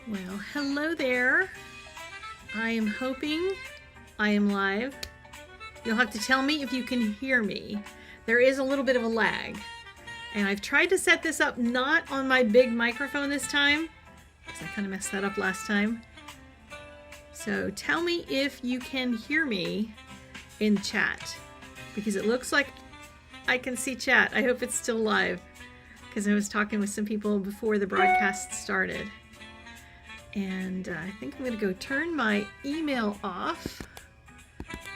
Well, hello there. I am hoping I am live. You'll have to tell me if you can hear me. There is a little bit of a lag. And I've tried to set this up not on my big microphone this time, because I kind of messed that up last time. So tell me if you can hear me in chat, because it looks like I can see chat. I hope it's still live, because I was talking with some people before the broadcast started. And I think I'm going to go turn my email off,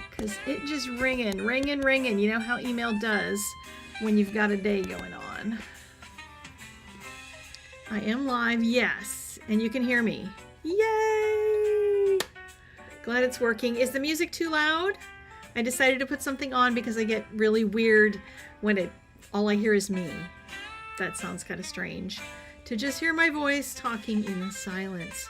because it just ringing. You know how email does when you've got a day going on. I am live, yes, and you can hear me. Yay! Glad it's working. Is the music too loud? I decided to put something on because I get really weird when all I hear is me. That sounds kind of strange, to just hear my voice talking in the silence.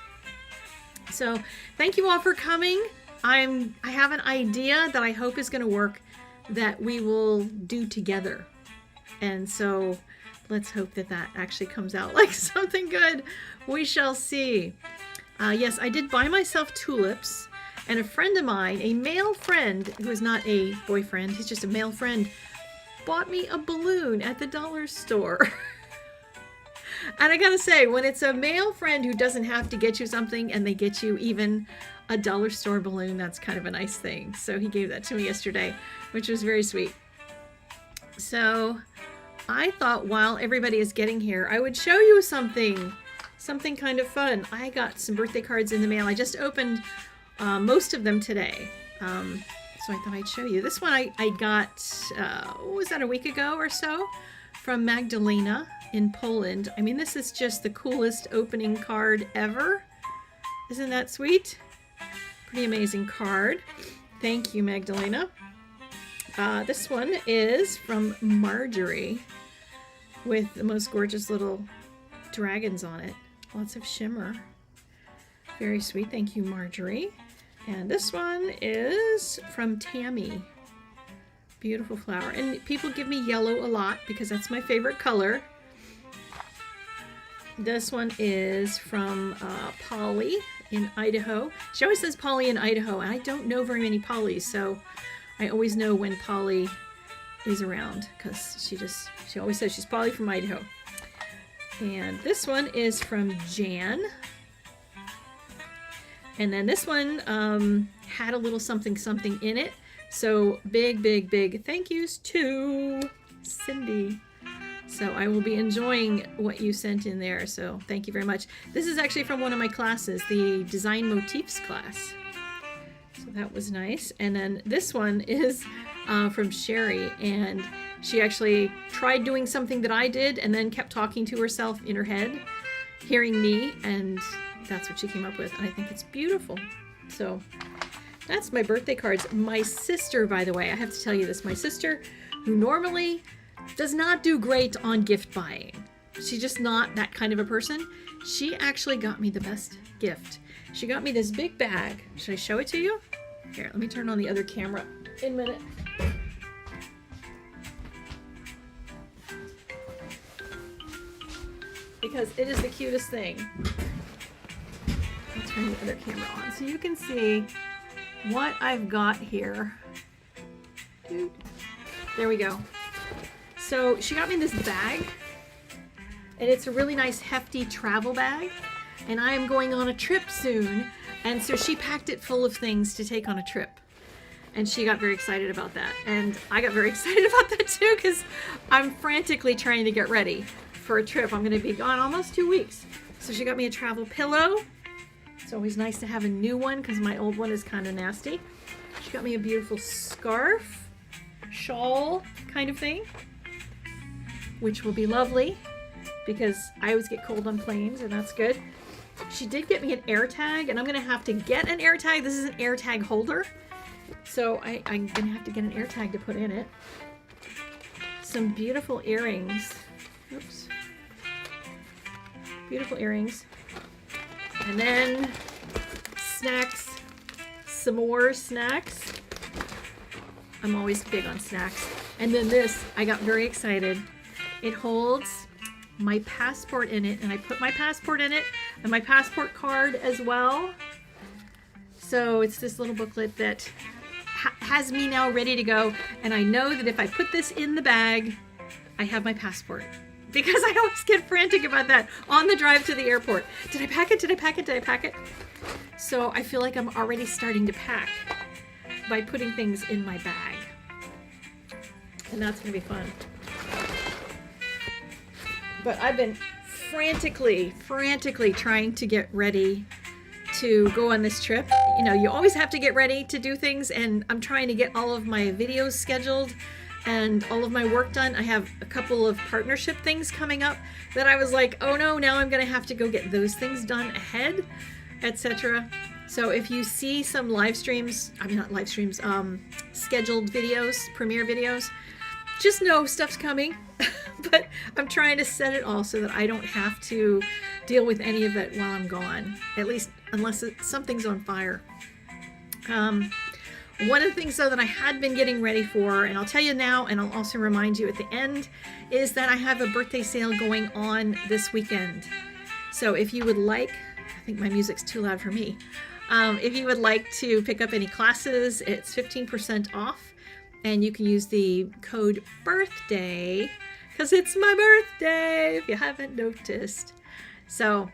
So thank you all for coming. I have an idea that I hope is going to work, that we will do together. And so let's hope that that actually comes out like something good. We shall see. Yes, I did buy myself tulips, and a friend of mine, a male friend who is not a boyfriend, he's just a male friend, bought me a balloon at the dollar store. And I gotta say, when it's a male friend who doesn't have to get you something and they get you even a dollar store balloon, that's kind of a nice thing. So he gave that to me yesterday, which was very sweet. So I thought while everybody is getting here, I would show you something kind of fun. I got some birthday cards in the mail. I just opened most of them today. So I thought I'd show you. This one I got, was that a week ago or so? From Magdalena in Poland. I mean, this is just the coolest opening card ever. Isn't that sweet? Pretty amazing card. Thank you, Magdalena. This one is from Marjorie with the most gorgeous little dragons on it. Lots of shimmer. Very sweet. Thank you, Marjorie. And this one is from Tammy. Beautiful flower. And people give me yellow a lot because that's my favorite color. This one is from Polly in Idaho. She always says Polly in Idaho, and I don't know very many Pollys, so I always know when Polly is around, because she always says she's Polly from Idaho. And this one is from Jan. And then this one had a little something in it. So big thank yous to Cindy. So I will be enjoying what you sent in there. So thank you very much. This is actually from one of my classes, the Design Motifs class. So that was nice. And then this one is from Sherry. And she actually tried doing something that I did and then kept talking to herself in her head, hearing me. And that's what she came up with. And I think it's beautiful. So that's my birthday cards. My sister, by the way, I have to tell you this. My sister, who normally does not do great on gift buying. She's just not that kind of a person. She actually got me the best gift. She got me this big bag. Should I show it to you? Here, let me turn on the other camera in a minute. Because it is the cutest thing. I'll turn the other camera on so you can see what I've got here. There we go. So she got me this bag, and it's a really nice hefty travel bag, and I am going on a trip soon, and so she packed it full of things to take on a trip, and she got very excited about that, and I got very excited about that too, because I'm frantically trying to get ready for a trip. I'm going to be gone almost 2 weeks. So she got me a travel pillow. It's always nice to have a new one because my old one is kind of nasty. She got me a beautiful scarf, shawl kind of thing, which will be lovely because I always get cold on planes, and that's good. She did get me an air tag, and I'm going to have to get an air tag. This is an air tag holder, so I'm going to have to get an air tag to put in it. Some beautiful earrings. Oops. Beautiful earrings. And then snacks, some more snacks. I'm always big on snacks. And then this, I got very excited. It holds my passport in it, and I put my passport in it and my passport card as well. So it's this little booklet that has me now ready to go, and I know that if I put this in the bag, I have my passport, because I always get frantic about that on the drive to the airport. Did I pack it? Did I pack it? Did I pack it? So I feel like I'm already starting to pack by putting things in my bag, and that's gonna be fun. But I've been frantically trying to get ready to go on this trip. You know, you always have to get ready to do things, and I'm trying to get all of my videos scheduled and all of my work done. I have a couple of partnership things coming up that I was like, oh no, now I'm gonna have to go get those things done ahead, etc. So if you see some live streams, I mean not live streams, scheduled videos, premiere videos, just know stuff's coming. But I'm trying to set it all so that I don't have to deal with any of it while I'm gone, at least unless something's on fire. One of the things though that I had been getting ready for, and I'll tell you now, and I'll also remind you at the end, is that I have a birthday sale going on this weekend. So if you would like, I think my music's too loud for me. If you would like to pick up any classes, it's 15% off, and you can use the code BIRTHDAY, because it's my birthday, if you haven't noticed. So,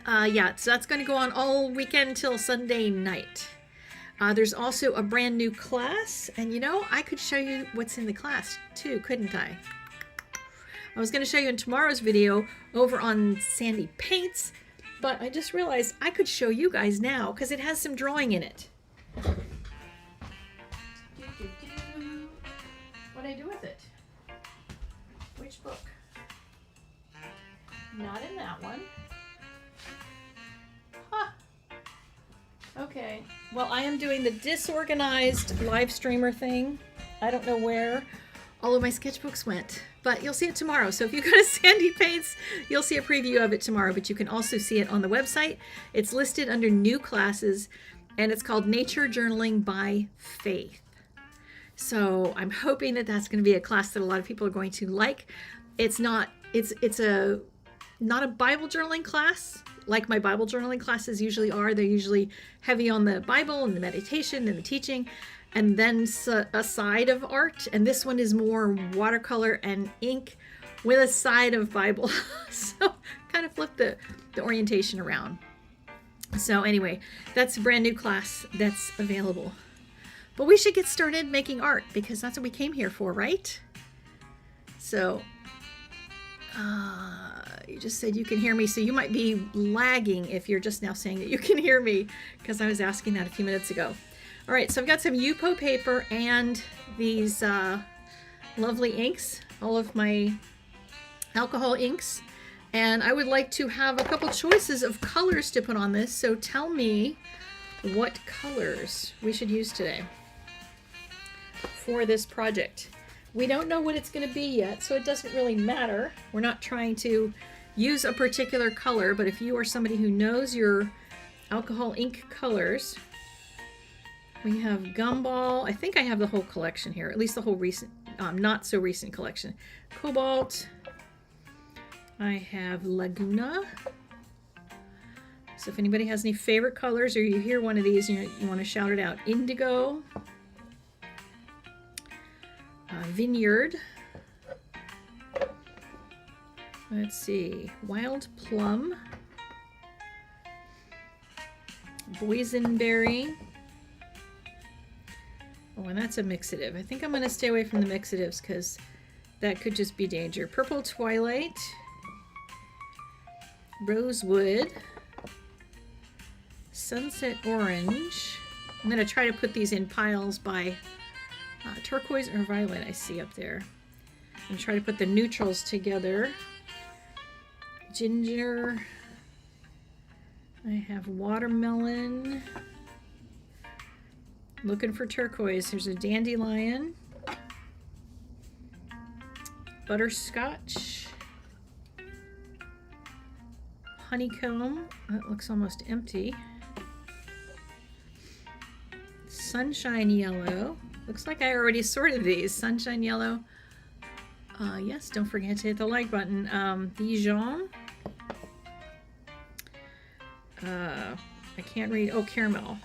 yeah, so that's going to go on all weekend till Sunday night. There's also a brand new class, and you know, I could show you what's in the class too, couldn't I? I was going to show you in tomorrow's video over on Sandy Paints, but I just realized I could show you guys now because it has some drawing in it. What'd I do with it? Which book? Not in that one. Huh. Okay. Well, I am doing the disorganized live streamer thing. I don't know where all of my sketchbooks went, but you'll see it tomorrow. So if you go to Sandy Paints, you'll see a preview of it tomorrow, but you can also see it on the website. It's listed under new classes, and it's called Nature Journaling by Faith. So I'm hoping that that's going to be a class that a lot of people are going to like. It's not a Bible journaling class like my Bible journaling classes usually are. They're usually heavy on the Bible and the meditation and the teaching, and then a side of art. And this one is more watercolor and ink with a side of Bible. So kind of flip the orientation around. So anyway, that's a brand new class that's available. But we should get started making art, because that's what we came here for, right? So, you just said you can hear me, so you might be lagging if you're just now saying that you can hear me, because I was asking that a few minutes ago. All right, so I've got some Yupo paper and these lovely inks, all of my alcohol inks, and I would like to have a couple choices of colors to put on this, so tell me what colors we should use today for this project. We don't know what it's going to be yet, so it doesn't really matter. We're not trying to use a particular color, but if you are somebody who knows your alcohol ink colors, we have Gumball. I think I have the whole collection here, at least the whole recent, not so recent collection. Cobalt. I have Laguna. So if anybody has any favorite colors, or you hear one of these and you want to shout it out. Indigo. Vineyard. Let's see. Wild Plum. Boysenberry. Oh, and that's a mixative. I think I'm going to stay away from the mixatives because that could just be danger. Purple Twilight. Rosewood. Sunset Orange. I'm going to try to put these in piles by turquoise or violet I see up there. And try to put the neutrals together. Ginger. I have watermelon. Looking for turquoise. There's a dandelion. Butterscotch. Honeycomb. That looks almost empty. Sunshine yellow. Looks like I already sorted these. Sunshine yellow. Yes, don't forget to hit the like button. Dijon. I can't read. Oh, caramel.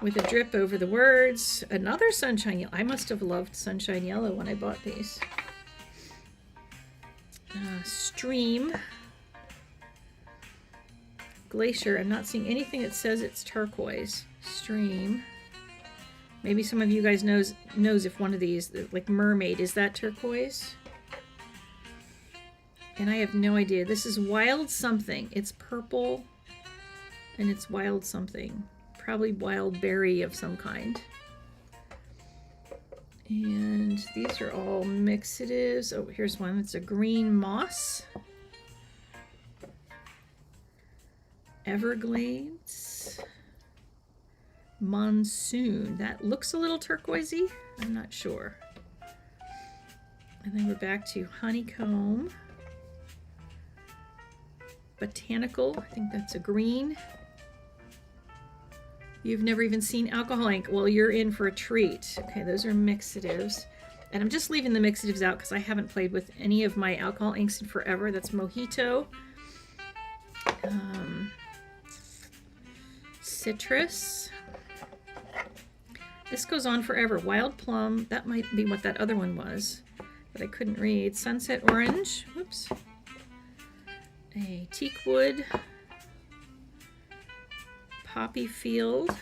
With a drip over the words. Another sunshine yellow. I must have loved sunshine yellow when I bought these. Stream. Glacier. I'm not seeing anything that says it's turquoise. Stream. Maybe some of you guys knows if one of these, like mermaid, is that turquoise? And I have no idea. This is wild something. It's purple and it's wild something. Probably wild berry of some kind. And these are all mixatives. Oh, here's one. It's a green moss. Everglades. Monsoon. That looks a little turquoisey. I'm not sure. And then we're back to honeycomb. Botanical. I think that's a green. You've never even seen alcohol ink. Well, you're in for a treat. Okay, those are mixatives. And I'm just leaving the mixatives out because I haven't played with any of my alcohol inks in forever. That's Mojito. Citrus. This goes on forever. Wild plum. That might be what that other one was, but I couldn't read. Sunset orange. Whoops. A teak wood. Poppy field.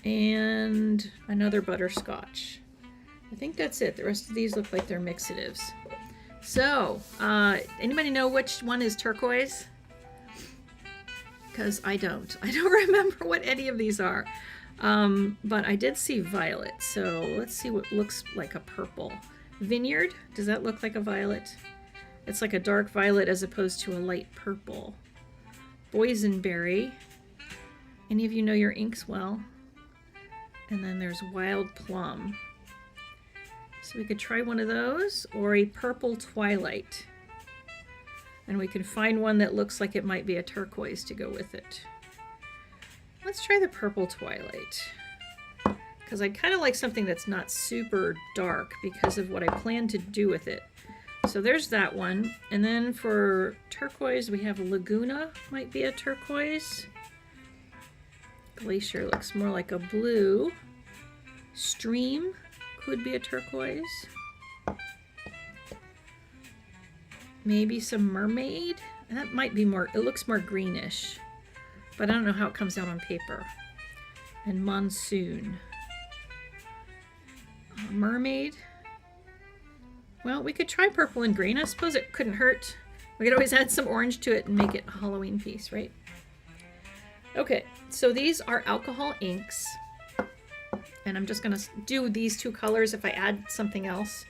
And another butterscotch. I think that's it. The rest of these look like they're mixatives. So, anybody know which one is turquoise? Because I don't. I don't remember what any of these are. But I did see violet, so let's see what looks like a purple. Vineyard, does that look like a violet? It's like a dark violet as opposed to a light purple. Boysenberry. Any of you know your inks well? And then there's wild plum. So we could try one of those, or a purple twilight. And we can find one that looks like it might be a turquoise to go with it. Let's try the purple twilight, because I kind of like something that's not super dark because of what I plan to do with it. So there's that one. And then for turquoise, we have Laguna, might be a turquoise. Glacier looks more like a blue. Stream could be a turquoise. Maybe some mermaid. That might be more, it looks more greenish. But I don't know how it comes out on paper. And monsoon. Mermaid. Well, we could try purple and green. I suppose it couldn't hurt. We could always add some orange to it and make it a Halloween piece, right? Okay, so these are alcohol inks. And I'm just going to do these two colors. If I add something else,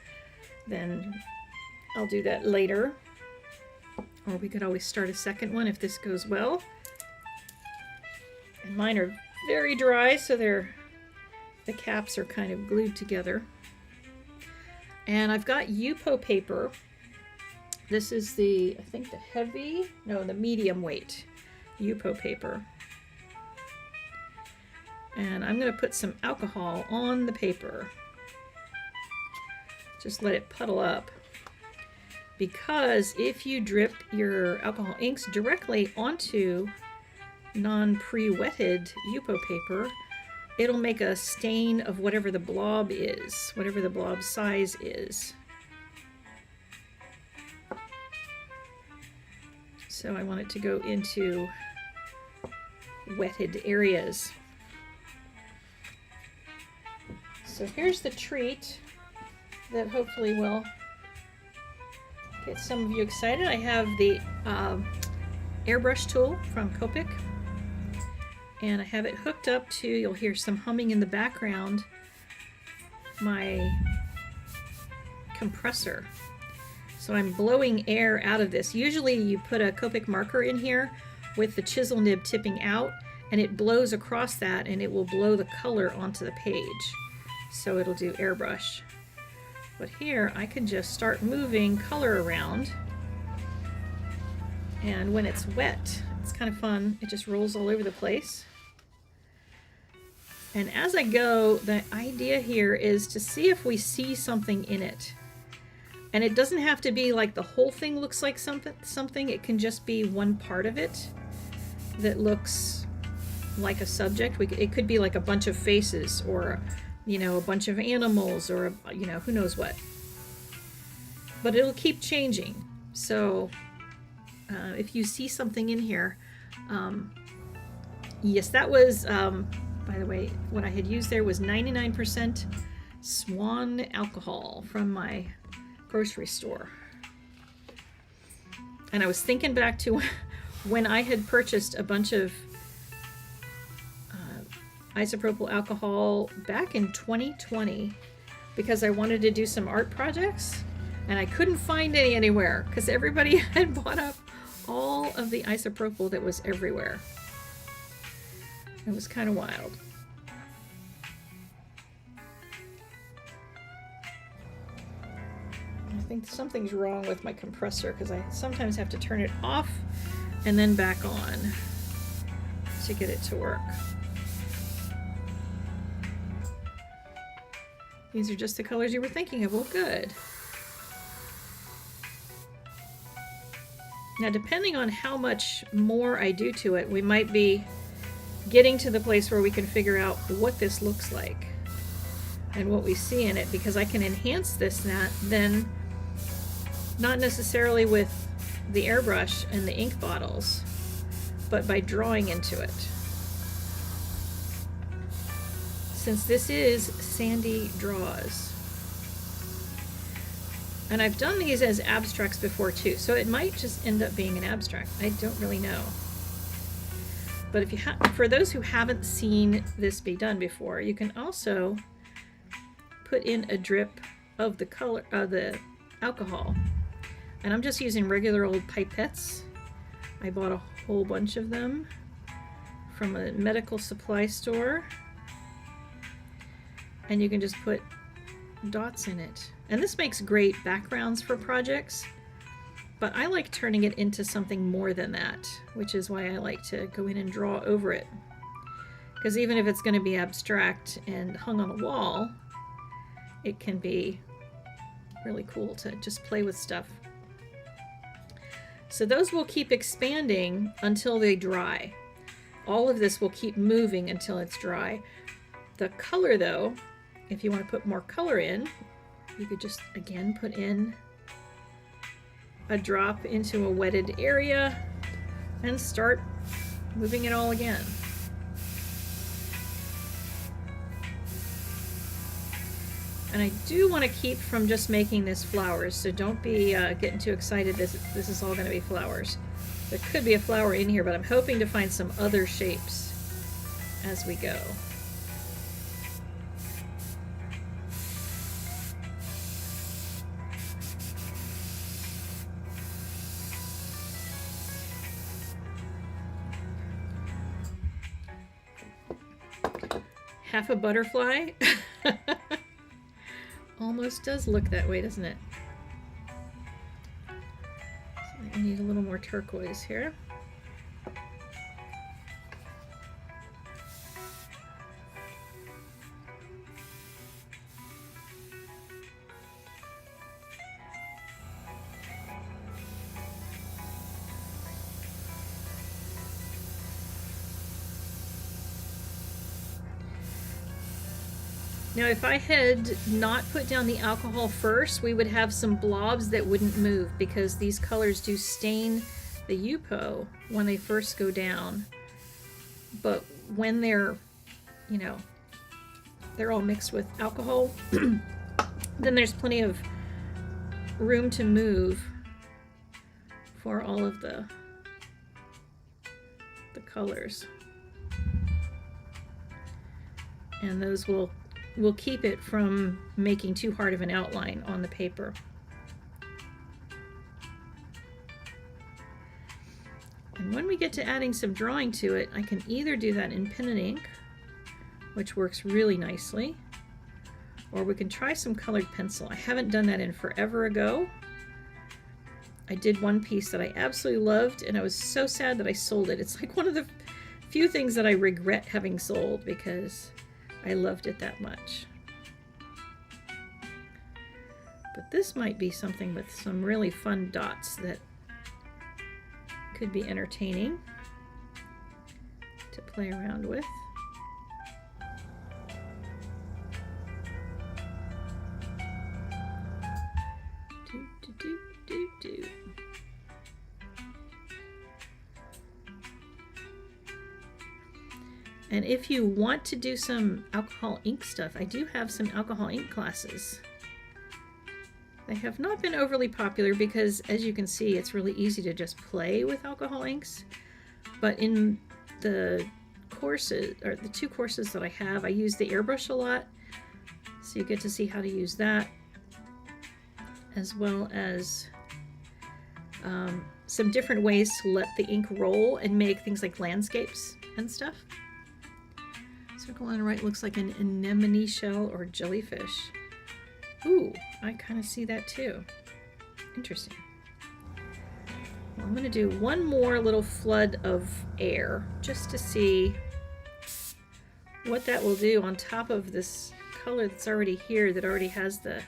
then I'll do that later. Or we could always start a second one if this goes well. And mine are very dry, so the caps are kind of glued together. And I've got Yupo paper. This is the, I think the medium weight Yupo paper. And I'm going to put some alcohol on the paper. Just let it puddle up. Because if you drip your alcohol inks directly onto non-pre-wetted Yupo paper, it'll make a stain of whatever the blob is, whatever the blob size is. So I want it to go into wetted areas. So here's the treat that hopefully will get some of you excited. I have the Airbrush tool from Copic. And I have it hooked up to, you'll hear some humming in the background, my compressor. So I'm blowing air out of this. Usually you put a Copic marker in here with the chisel nib tipping out, and it blows across that and it will blow the color onto the page. So it'll do airbrush. But here I can just start moving color around. And when it's wet, it's kind of fun. It just rolls all over the place. And as I go, the idea here is to see if we see something in it. And it doesn't have to be like the whole thing looks like something. It can just be one part of it that looks like a subject. It could be like a bunch of faces, or, you know, a bunch of animals, or, you know, who knows what. But it'll keep changing. So if you see something in here, yes, that was, by the way, what I had used there was 99% Swan alcohol from my grocery store. And I was thinking back to when I had purchased a bunch of isopropyl alcohol back in 2020 because I wanted to do some art projects, and I couldn't find any anywhere because everybody had bought up all of the isopropyl that was everywhere. It was kind of wild. I think something's wrong with my compressor because I sometimes have to turn it off and then back on to get it to work. These are just the colors you were thinking of. Well, good. Now, depending on how much more I do to it, we might be getting to the place where we can figure out what this looks like and what we see in it, because I can enhance this then not necessarily with the airbrush and the ink bottles, but by drawing into it. Since this is Sandy Draws. And I've done these as abstracts before too, so it might just end up being an abstract. I don't really know. But if you for those who haven't seen this be done before, you can also put in a drip of the color of the alcohol. And I'm just using regular old pipettes. I bought a whole bunch of them from a medical supply store. And you can just put dots in it. And this makes great backgrounds for projects, but I like turning it into something more than that, which is why I like to go in and draw over it. Because even if it's going to be abstract and hung on a wall, it can be really cool to just play with stuff. So those will keep expanding until they dry. All of this will keep moving until it's dry. The color, though, if you want to put more color in, you could just, again, put in a drop into a wetted area and start moving it all again. And I do want to keep from just making this flowers, so don't be getting too excited this is all going to be flowers. There could be a flower in here, but I'm hoping to find some other shapes as we go. Half a butterfly. Almost does look that way, doesn't it? So I need a little more turquoise here. Now, if I had not put down the alcohol first, we would have some blobs that wouldn't move because these colors do stain the Yupo when they first go down. But when they're, you know, they're all mixed with alcohol, then there's plenty of room to move for all of the colors. And those will keep it from making too hard of an outline on the paper. And when we get to adding some drawing to it, I can either do that in pen and ink, which works really nicely, or we can try some colored pencil. I haven't done that in forever ago. I did one piece that I absolutely loved, and I was so sad that I sold it. It's like one of the few things that I regret having sold because I loved it that much. But this might be something with some really fun dots that could be entertaining to play around with. Do. And if you want to do some alcohol ink stuff, I do have some alcohol ink classes. They have not been overly popular because, as you can see, it's really easy to just play with alcohol inks. But in the courses, or the 2 courses that I have, I use the Airbrush a lot. So you get to see how to use that, as well as some different ways to let the ink roll and make things like landscapes and stuff. Circle on the right looks like an anemone shell or jellyfish. Ooh, I kind of see that too. Interesting. Well, I'm going to do one more little flood of air just to see what that will do on top of this color that's already here, that already has the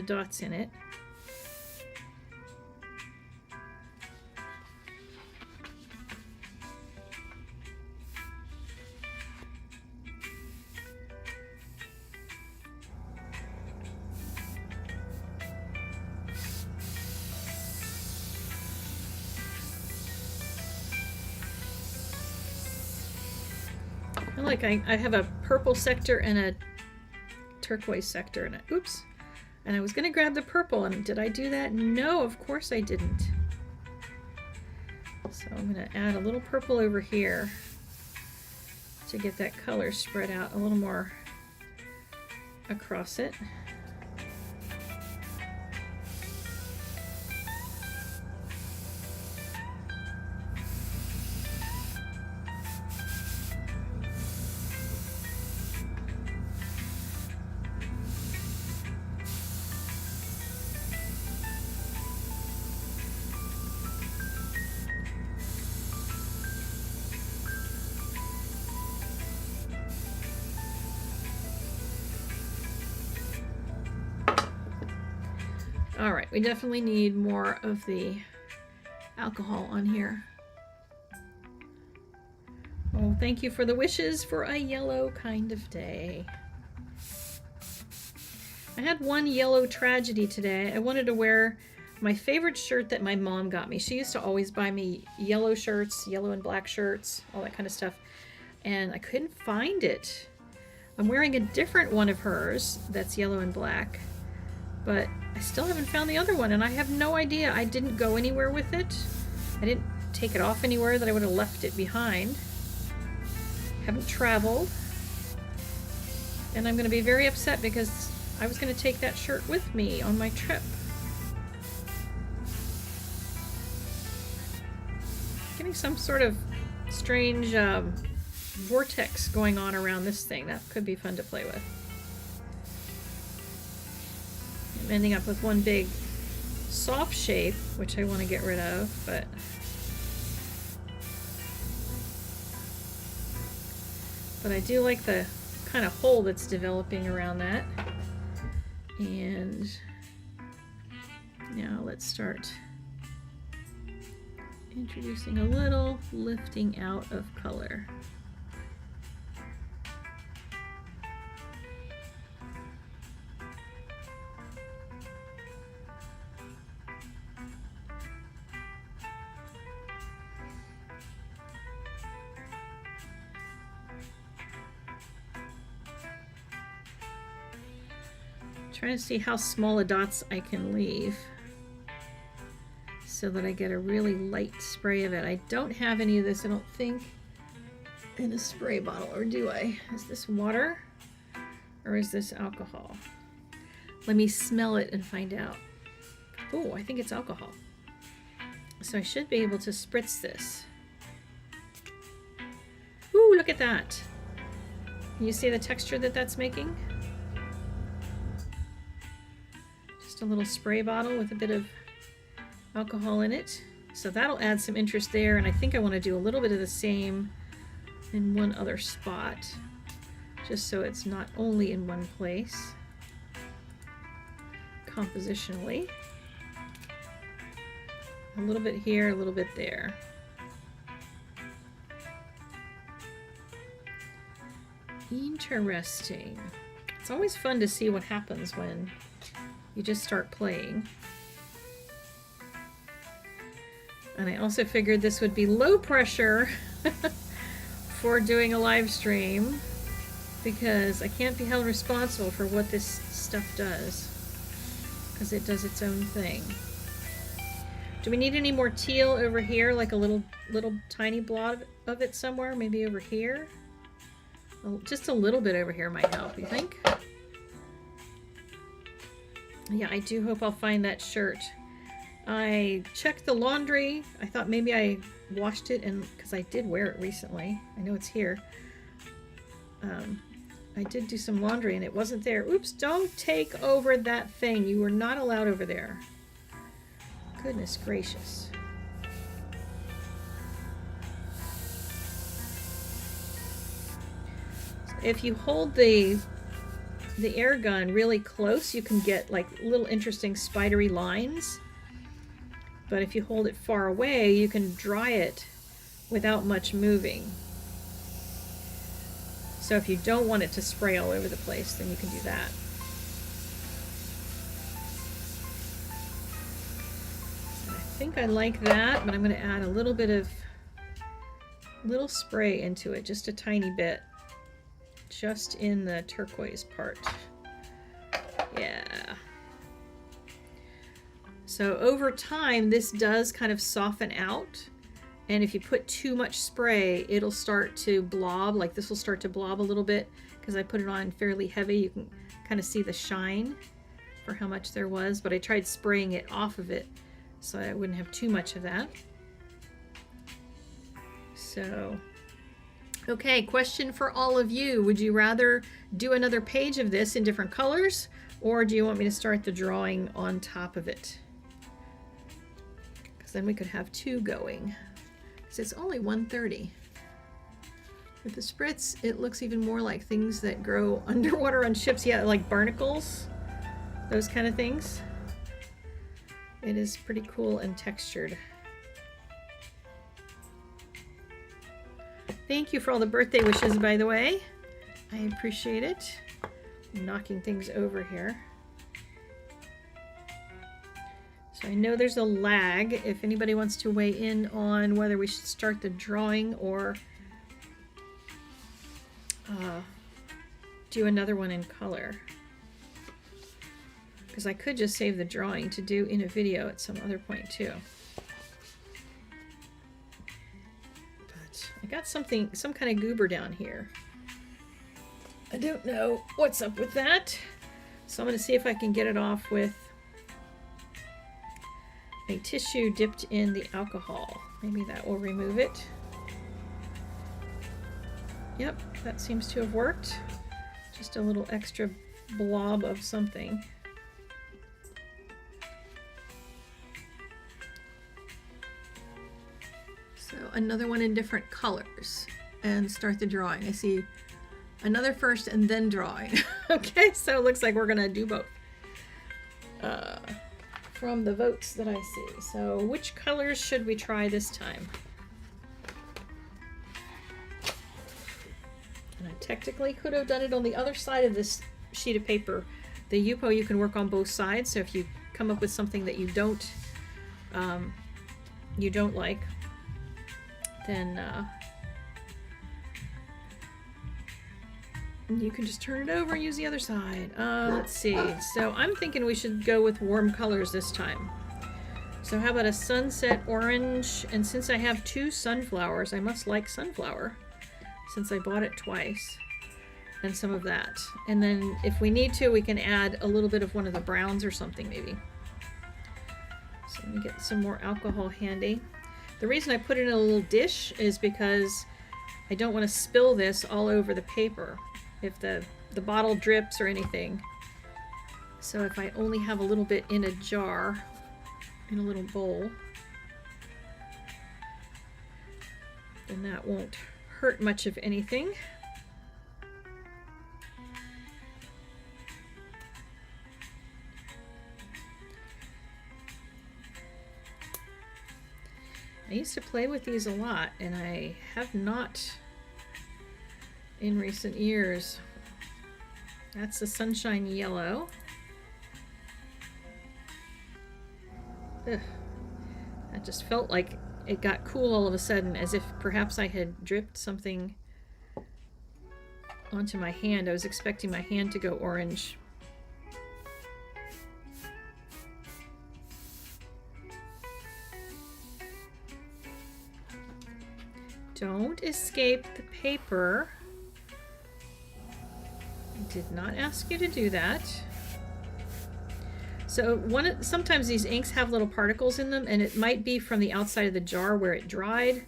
dots in it. Like I have a purple sector and a turquoise sector in it. Oops. And I was going to grab the purple, and did I do that? No, of course I didn't. So I'm going to add a little purple over here to get that color spread out a little more across it. All right, we definitely need more of the alcohol on here. Oh, thank you for the wishes for a yellow kind of day. I had one yellow tragedy today. I wanted to wear my favorite shirt that my mom got me. She used to always buy me yellow shirts, yellow and black shirts, all that kind of stuff. And I couldn't find it. I'm wearing a different one of hers that's yellow and black, but I still haven't found the other one, and I have no idea. I didn't go anywhere with it. I didn't take it off anywhere that I would have left it behind. Haven't traveled. And I'm going to be very upset because I was going to take that shirt with me on my trip. Getting some sort of strange vortex going on around this thing. That could be fun to play with. I'm ending up with one big soft shape, which I want to get rid of, but I do like the kind of hole that's developing around that. And now let's start introducing a little lifting out of color. Trying to see how small a dots I can leave so that I get a really light spray of it. I don't have any of this, I don't think, in a spray bottle, or do I? Is this water or is this alcohol? Let me smell it and find out. Oh, I think it's alcohol. So I should be able to spritz this. Ooh, look at that. Can you see the texture that that's making? A little spray bottle with a bit of alcohol in it. So that'll add some interest there, and I think I want to do a little bit of the same in one other spot, just so it's not only in one place. compositionally. A little bit here, a little bit there. Interesting. It's always fun to see what happens when you just start playing. And I also figured this would be low pressure for doing a live stream because I can't be held responsible for what this stuff does because it does its own thing. Do we need any more teal over here, like a little tiny blob of it somewhere? Maybe over here? Just a little bit over here might help, you think? Yeah, I do hope I'll find that shirt. I checked the laundry. I thought maybe I washed it, and because I did wear it recently. I know it's here. I did do some laundry and it wasn't there. Oops, don't take over that thing. You were not allowed over there. Goodness gracious. If you hold the air gun really close, you can get like little interesting spidery lines. But if you hold it far away, you can dry it without much moving. So if you don't want it to spray all over the place, then you can do that. I think I like that, but I'm going to add a little bit of spray into it, just a tiny bit. Just in the turquoise part. Yeah. So over time, this does kind of soften out. And if you put too much spray, it'll start to blob. Like this will start to blob a little bit because I put it on fairly heavy. You can kind of see the shine for how much there was. But I tried spraying it off of it so I wouldn't have too much of that. So... okay, question for all of you. Would you rather do another page of this in different colors, or do you want me to start the drawing on top of it? Because then we could have two going. Because it's only 1:30. With the spritz, it looks even more like things that grow underwater on ships. Yeah, like barnacles, those kind of things. It is pretty cool and textured. Thank you for all the birthday wishes, by the way. I appreciate it. I'm knocking things over here. So I know there's a lag. If anybody wants to weigh in on whether we should start the drawing or do another one in color. Because I could just save the drawing to do in a video at some other point too. I got some kind of goober down here. I don't know what's up with that. So I'm going to see if I can get it off with a tissue dipped in the alcohol. Maybe that will remove it. Yep, that seems to have worked. Just a little extra blob of something. So another one in different colors and start the drawing. I see another first and then drawing. Okay, so it looks like we're gonna do both from the votes that I see. So which colors should we try this time? And I technically could have done it on the other side of this sheet of paper. The Yupo, you can work on both sides. So if you come up with something that you don't like, then you can just turn it over and use the other side. Let's see. So I'm thinking we should go with warm colors this time. So how about a sunset orange? And since I have two sunflowers, I must like sunflower since I bought it twice. And some of that. And then if we need to, we can add a little bit of one of the browns or something maybe. So let me get some more alcohol handy. The reason I put it in a little dish is because I don't want to spill this all over the paper if the bottle drips or anything. So if I only have a little bit in a jar, in a little bowl, then that won't hurt much of anything. I used to play with these a lot, and I have not in recent years. That's the Sunshine Yellow. Ugh. That just felt like it got cool all of a sudden, as if perhaps I had dripped something onto my hand. I was expecting my hand to go orange. Don't escape the paper. I did not ask you to do that. So sometimes these inks have little particles in them, and it might be from the outside of the jar where it dried,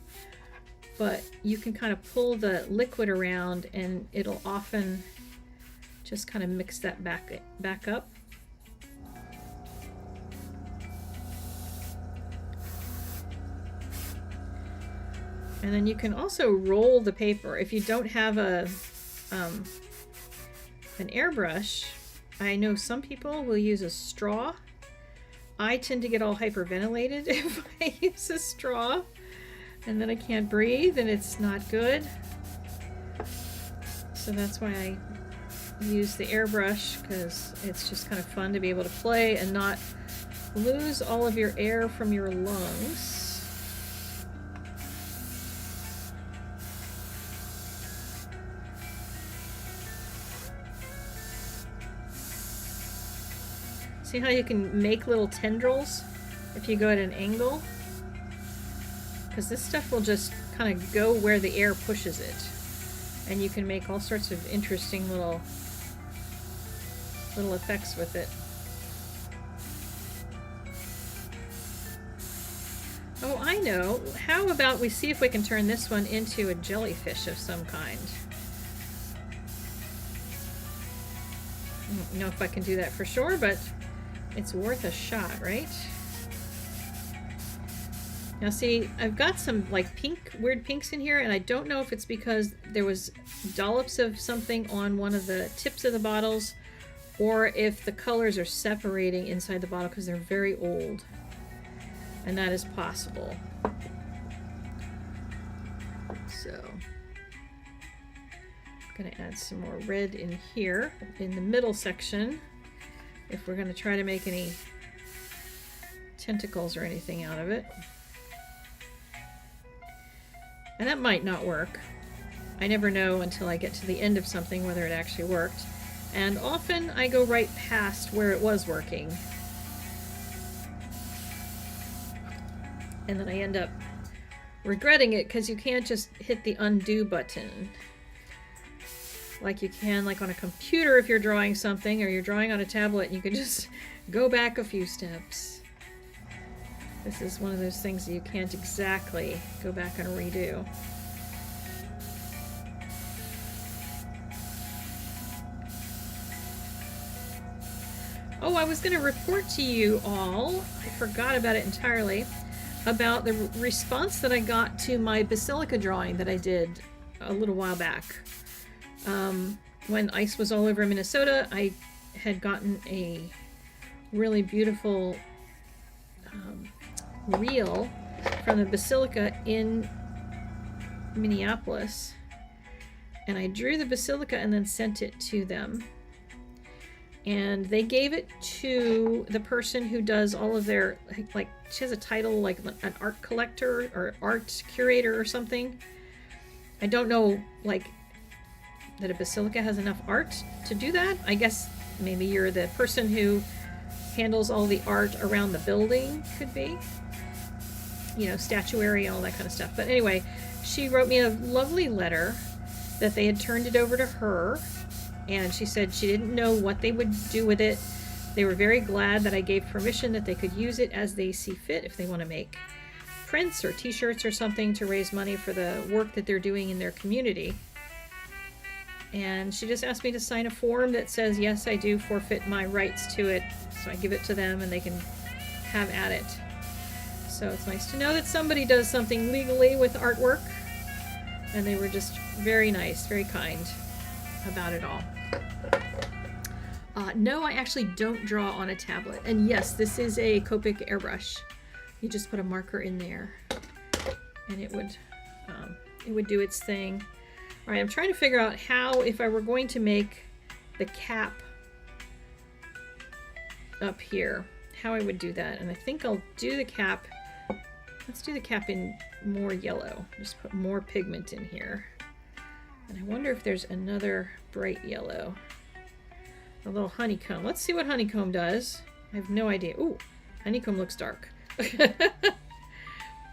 but you can kind of pull the liquid around and it'll often just kind of mix that back up. And then you can also roll the paper. If you don't have an airbrush, I know some people will use a straw. I tend to get all hyperventilated if I use a straw, and then I can't breathe and it's not good. So that's why I use the airbrush, because it's just kind of fun to be able to play and not lose all of your air from your lungs. See how you can make little tendrils if you go at an angle? Because this stuff will just kind of go where the air pushes it. And you can make all sorts of interesting little effects with it. Oh, I know. How about we see if we can turn this one into a jellyfish of some kind? I don't know if I can do that for sure, but it's worth a shot, right? Now see, I've got some like weird pinks in here, and I don't know if it's because there was dollops of something on one of the tips of the bottles, or if the colors are separating inside the bottle because they're very old. And that is possible. So I'm gonna add some more red in here in the middle section, if we're going to try to make any tentacles or anything out of it. And that might not work. I never know until I get to the end of something whether it actually worked. And often I go right past where it was working. And then I end up regretting it, because you can't just hit the undo button like you can like on a computer if you're drawing something, or you're drawing on a tablet and you can just go back a few steps. This is one of those things that you can't exactly go back and redo. Oh, I was going to report to you all, I forgot about it entirely, about the response that I got to my basilica drawing that I did a little while back. When ice was all over Minnesota, I had gotten a really beautiful reel from the basilica in Minneapolis, and I drew the basilica and then sent it to them, and they gave it to the person who does all of their, like, she has a title like an art collector or art curator or something. I don't know, like, that a basilica has enough art to do that. I guess maybe you're the person who handles all the art around the building, could be. You know, statuary and all that kind of stuff. But anyway, she wrote me a lovely letter that they had turned it over to her, and she said she didn't know what they would do with it. They were very glad that I gave permission that they could use it as they see fit if they want to make prints or t-shirts or something to raise money for the work that they're doing in their community. And she just asked me to sign a form that says, yes, I do forfeit my rights to it. So I give it to them and they can have at it. So it's nice to know that somebody does something legally with artwork. And they were just very nice, very kind about it all. No, I actually don't draw on a tablet. And yes, this is a Copic airbrush. You just put a marker in there. and it would do its thing. All right, I'm trying to figure out how, if I were going to make the cap up here, how I would do that. And I think I'll do the cap. Let's do the cap in more yellow. Just put more pigment in here. And I wonder if there's another bright yellow. A little honeycomb. Let's see what honeycomb does. I have no idea. Ooh, honeycomb looks dark.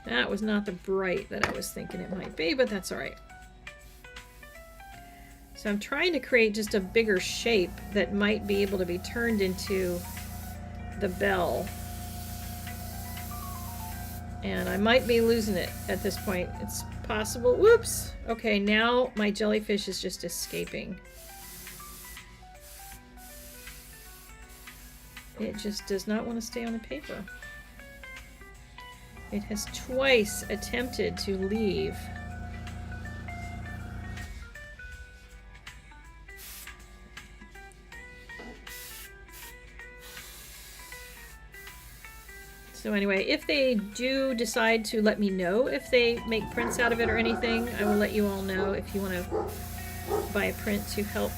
That was not the bright that I was thinking it might be, but that's all right. So I'm trying to create just a bigger shape that might be able to be turned into the bell. And I might be losing it at this point. It's possible. Whoops! Okay, now my jellyfish is just escaping. It just does not want to stay on the paper. It has twice attempted to leave. So anyway, if they do decide to let me know if they make prints out of it or anything, I will let you all know if you want to buy a print to help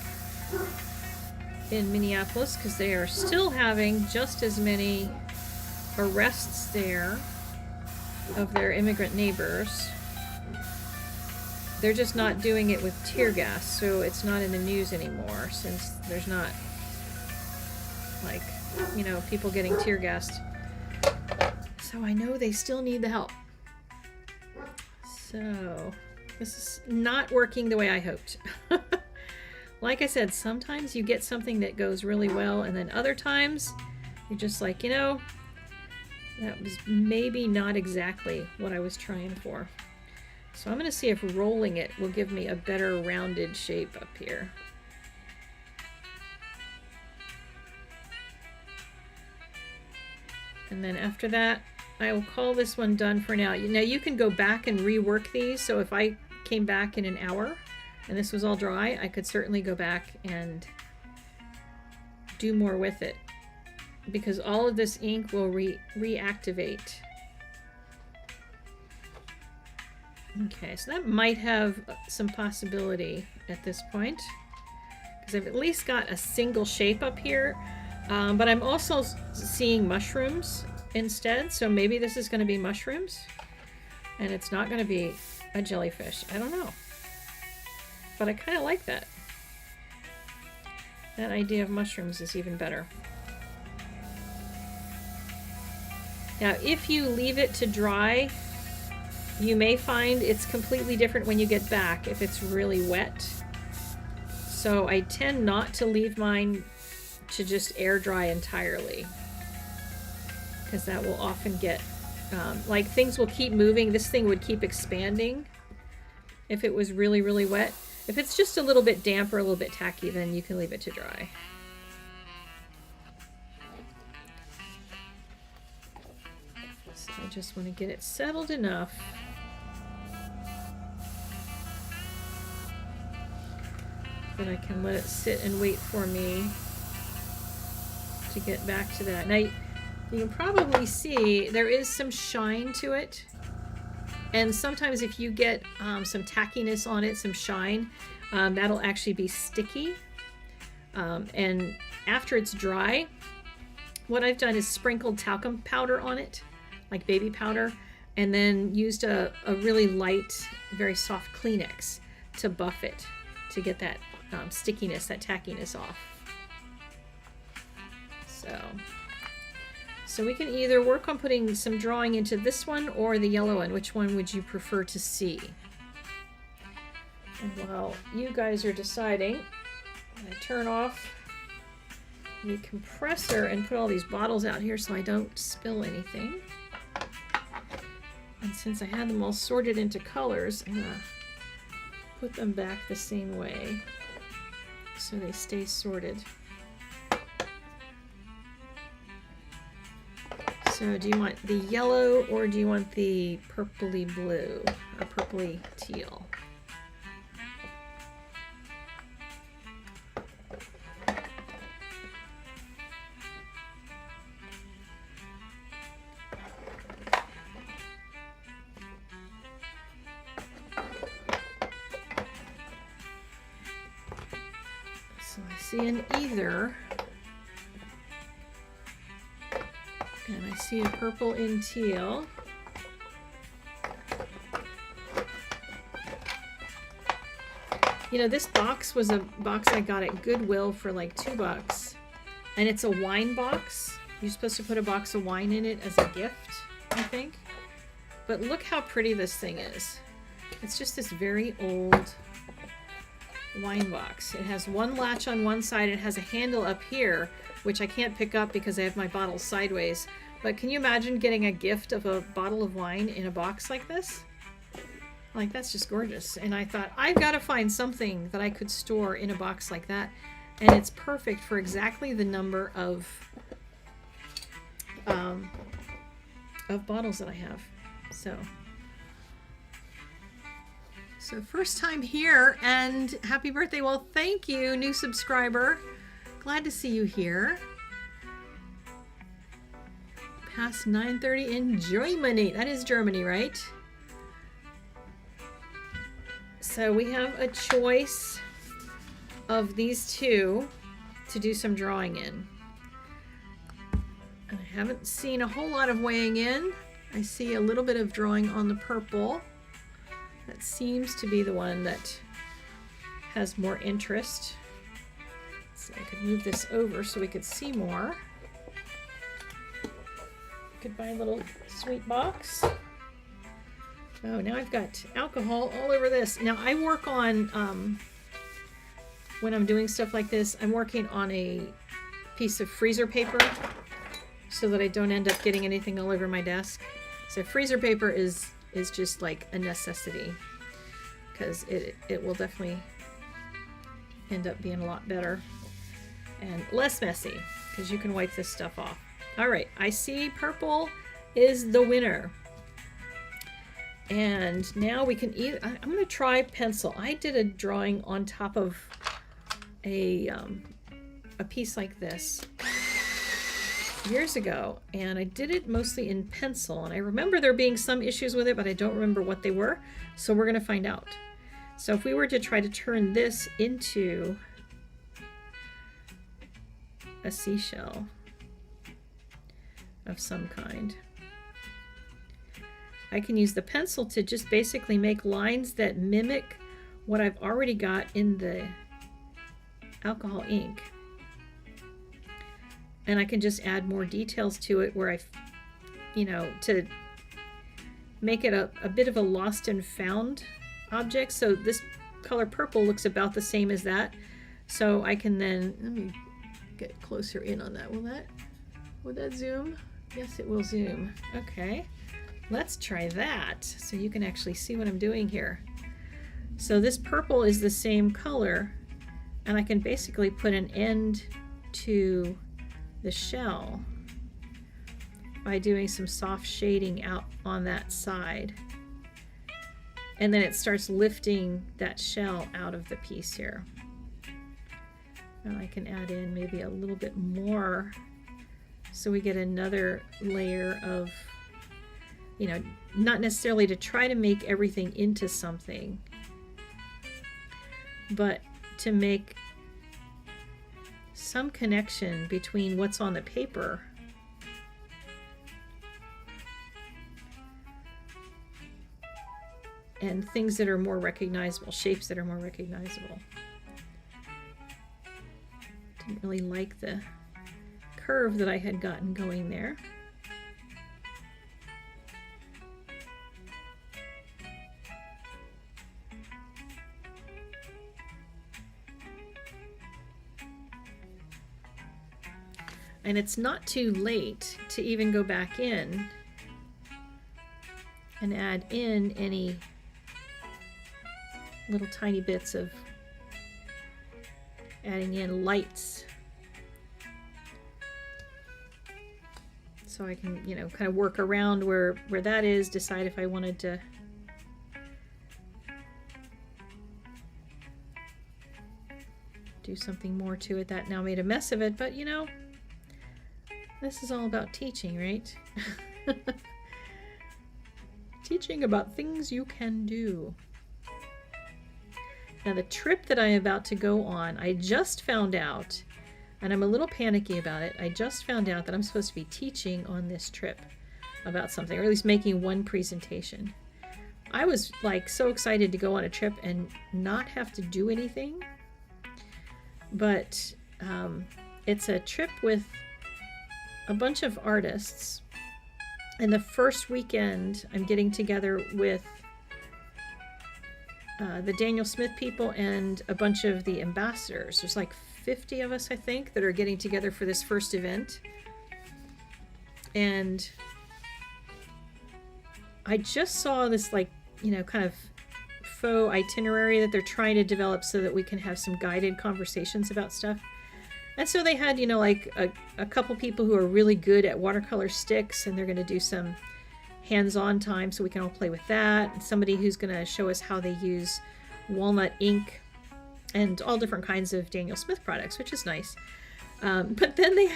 in Minneapolis, because they are still having just as many arrests there of their immigrant neighbors. They're just not doing it with tear gas, so it's not in the news anymore, since there's not, like, you know, people getting tear gassed. So I know they still need the help. So this is not working the way I hoped. Like I said, sometimes you get something that goes really well, and then other times you're just like, you know, that was maybe not exactly what I was trying for. So I'm going to see if rolling it will give me a better rounded shape up here. And then after that, I will call this one done for now. Now you can go back and rework these. So if I came back in an hour and this was all dry, I could certainly go back and do more with it, because all of this ink will reactivate. Okay, so that might have some possibility at this point, because I've at least got a single shape up here. But I'm also seeing mushrooms instead, so maybe this is going to be mushrooms, and it's not going to be a jellyfish. I don't know. But I kind of like that. That idea of mushrooms is even better. Now, if you leave it to dry, you may find it's completely different when you get back if it's really wet. So I tend not to leave mine to just air dry entirely, because that will often get like, things will keep moving. This thing would keep expanding if it was really, really wet. If it's just a little bit damp or a little bit tacky, then you can leave it to dry. So I just want to get it settled enough that I can let it sit and wait for me to get back to that. Now you can probably see there is some shine to it, and sometimes if you get some tackiness on it, some shine, that'll actually be sticky. And after it's dry, what I've done is sprinkled talcum powder on it, like baby powder, and then used a really light, very soft Kleenex to buff it, to get that stickiness, that tackiness off. So we can either work on putting some drawing into this one or the yellow one. Which one would you prefer to see? And while you guys are deciding, I turn off the compressor and put all these bottles out here so I don't spill anything. And since I had them all sorted into colors, I'm gonna put them back the same way so they stay sorted. So do you want the yellow or do you want the purpley blue or purpley teal? seeing either. And I see a purple in teal. You know, this box was a box I got at Goodwill for like $2. And it's a wine box. You're supposed to put a box of wine in it as a gift, I think. But look how pretty this thing is. It's just this very old wine box. It has one latch on one side. It has a handle up here, which I can't pick up because I have my bottle sideways. But can you imagine getting a gift of a bottle of wine in a box like this? Like, that's just gorgeous. And I thought, I've got to find something that I could store in a box like that. And it's perfect for exactly the number of bottles that I have. So first time here, and happy birthday. Well, thank you, new subscriber. Glad to see you here. Past 9:30 in Germany. That is Germany, right? So we have a choice of these two to do some drawing in. I haven't seen a whole lot of weighing in. I see a little bit of drawing on the purple. That seems to be the one that has more interest. So I could move this over so we could see more. Goodbye, little sweet box. Oh, now I've got alcohol all over this. Now I work on, when I'm doing stuff like this, I'm working on a piece of freezer paper so that I don't end up getting anything all over my desk. So freezer paper is just like a necessity, because it will definitely end up being a lot better and less messy, because you can wipe this stuff off. All right, I see purple is the winner. And now we can either, I'm going to try pencil. I did a drawing on top of a piece like this years ago, and I did it mostly in pencil, and I remember there being some issues with it, but I don't remember what they were, so we're going to find out. So if we were to try to turn this into a seashell of some kind, I can use the pencil to just basically make lines that mimic what I've already got in the alcohol ink. And I can just add more details to it where to make it a bit of a lost and found object. So this color purple looks about the same as that. So I can then, let me get closer in on that. Will that zoom? Yes, it will zoom. Okay. Let's try that so you can actually see what I'm doing here. So this purple is the same color, and I can basically put an end to the shell by doing some soft shading out on that side. And then it starts lifting that shell out of the piece here. And I can add in maybe a little bit more so we get another layer of, not necessarily to try to make everything into something, but to make some connection between what's on the paper and things that are more recognizable, shapes that are more recognizable. Didn't really like the curve that I had gotten going there. And it's not too late to even go back in and add in any little tiny bits of adding in lights. So I can, kind of work around where that is, decide if I wanted to do something more to it. That now made a mess of it, but this is all about teaching, right? Teaching about things you can do. Now the trip that I'm about to go on, I just found out, and I'm a little panicky about it, I just found out that I'm supposed to be teaching on this trip about something, or at least making one presentation. I was like so excited to go on a trip and not have to do anything, but it's a trip with a bunch of artists, and the first weekend I'm getting together with the Daniel Smith people and a bunch of the ambassadors. There's like 50 of us, I think, that are getting together for this first event. And I just saw this, like, you know, kind of faux itinerary that they're trying to develop so that we can have some guided conversations about stuff. And so they had, you know, like a couple people who are really good at watercolor sticks, and they're going to do some hands-on time so we can all play with that. And somebody who's going to show us how they use walnut ink and all different kinds of Daniel Smith products, which is nice. But then they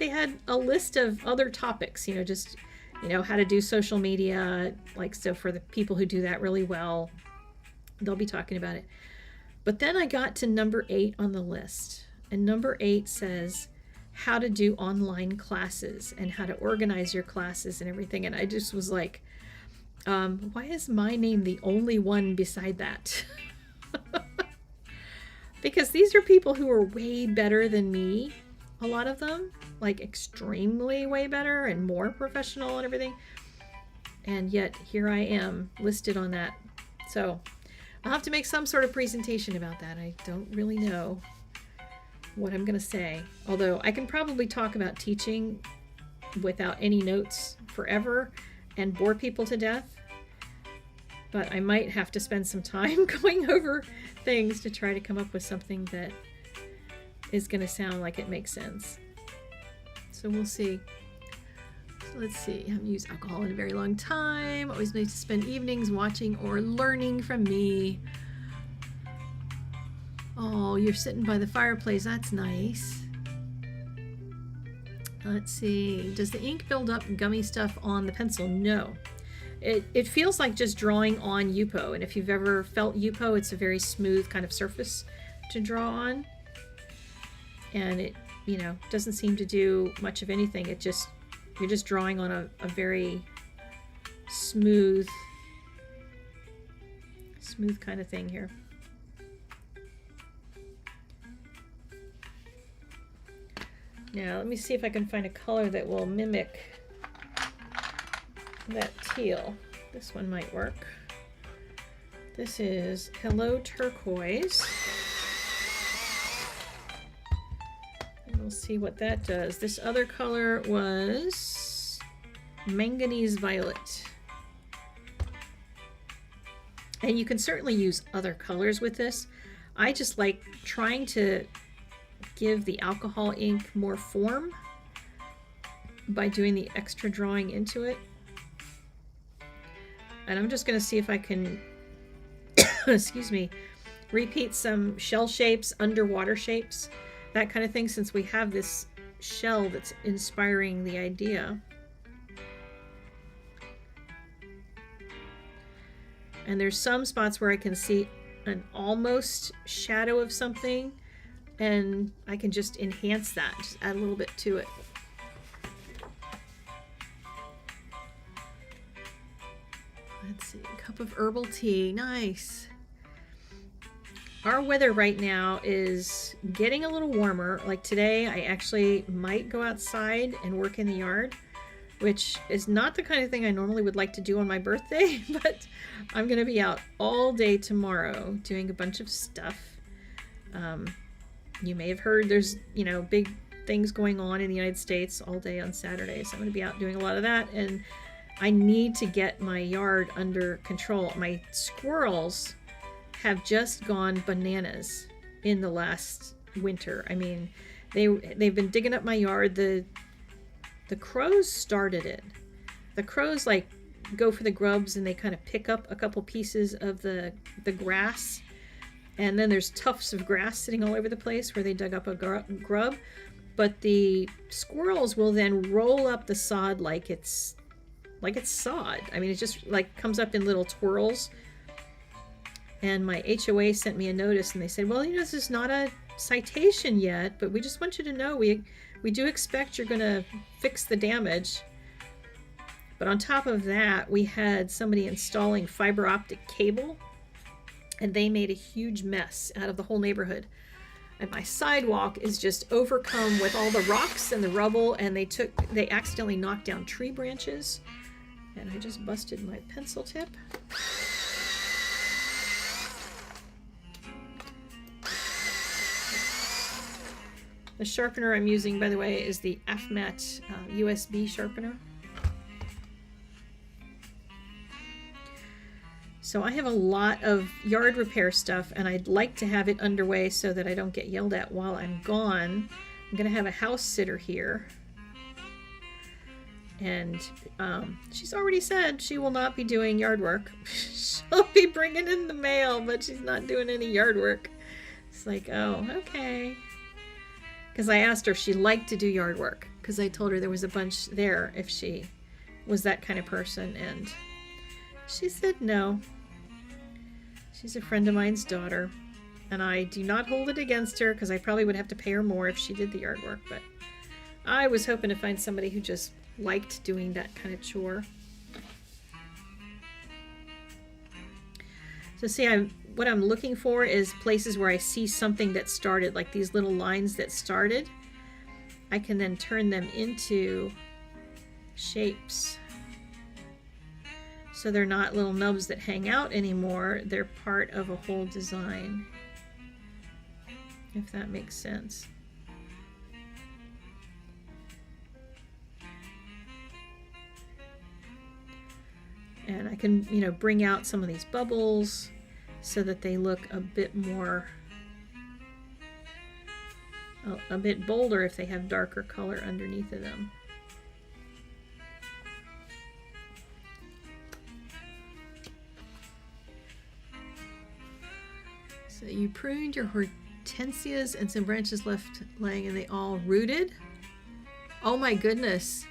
had a list of other topics, you know, just, you know, how to do social media, like, so for the people who do that really well, they'll be talking about it. But then I got to number 8 on the list, and number 8 says how to do online classes and how to organize your classes and everything. And I just was like, why is my name the only one beside that? Because these are people who are way better than me, a lot of them, like extremely way better and more professional and everything. And yet here I am listed on that. So I'll have to make some sort of presentation about that. I don't really know what I'm going to say. Although I can probably talk about teaching without any notes forever and bore people to death. But I might have to spend some time going over things to try to come up with something that is going to sound like it makes sense. So we'll see. So let's see. I haven't used alcohol in a very long time. Always nice to spend evenings watching or learning from me. Oh, you're sitting by the fireplace. That's nice. Let's see. Does the ink build up gummy stuff on the pencil? No. It feels like just drawing on Yupo. And if you've ever felt Yupo, it's a very smooth kind of surface to draw on. And it, you know, doesn't seem to do much of anything. It just, you're just drawing on a very smooth kind of thing here. Now, let me see if I can find a color that will mimic that teal. This one might work. This is Hello Turquoise. And we'll see what that does. This other color was Manganese Violet. And you can certainly use other colors with this. I just like trying to give the alcohol ink more form by doing the extra drawing into it. And I'm just going to see if I can, excuse me, repeat some shell shapes, underwater shapes, that kind of thing, since we have this shell that's inspiring the idea. And there's some spots where I can see an almost shadow of something, and I can just enhance that, just add a little bit to it. Let's see, a cup of herbal tea, nice. Our weather right now is getting a little warmer. Like today, I actually might go outside and work in the yard, which is not the kind of thing I normally would like to do on my birthday, but I'm gonna be out all day tomorrow doing a bunch of stuff. You may have heard there's, you know, big things going on in the United States all day on Saturday, so I'm going to be out doing a lot of that, and I need to get my yard under control. My squirrels have just gone bananas in the last winter. I mean, they've been digging up my yard. The crows started it. The crows like go for the grubs, and they kind of pick up a couple pieces of the grass. And then there's tufts of grass sitting all over the place where they dug up a grub. But the squirrels will then roll up the sod like it's sod. I mean, it just like comes up in little twirls. And my HOA sent me a notice and they said, well, you know, this is not a citation yet, but we just want you to know we do expect you're going to fix the damage. But on top of that, we had somebody installing fiber optic cable, and they made a huge mess out of the whole neighborhood. And my sidewalk is just overcome with all the rocks and the rubble, and they accidentally knocked down tree branches. And I just busted my pencil tip. The sharpener I'm using, by the way, is the AFMAT USB sharpener. So I have a lot of yard repair stuff, and I'd like to have it underway so that I don't get yelled at while I'm gone. I'm going to have a house sitter here. And she's already said she will not be doing yard work. She'll be bringing in the mail, but she's not doing any yard work. It's like, oh, okay. Because I asked her if she liked to do yard work, because I told her there was a bunch there if she was that kind of person, and she said no. She's a friend of mine's daughter, and I do not hold it against her, because I probably would have to pay her more if she did the yard work, but I was hoping to find somebody who just liked doing that kind of chore. So see, what I'm looking for is places where I see something that started, like these little lines that started. I can then turn them into shapes. So they're not little nubs that hang out anymore. They're part of a whole design, if that makes sense. And I can, you know, bring out some of these bubbles so that they look a bit more, a bit bolder if they have darker color underneath of them. So you pruned your hortensias and some branches left laying, and they all rooted? Oh my goodness.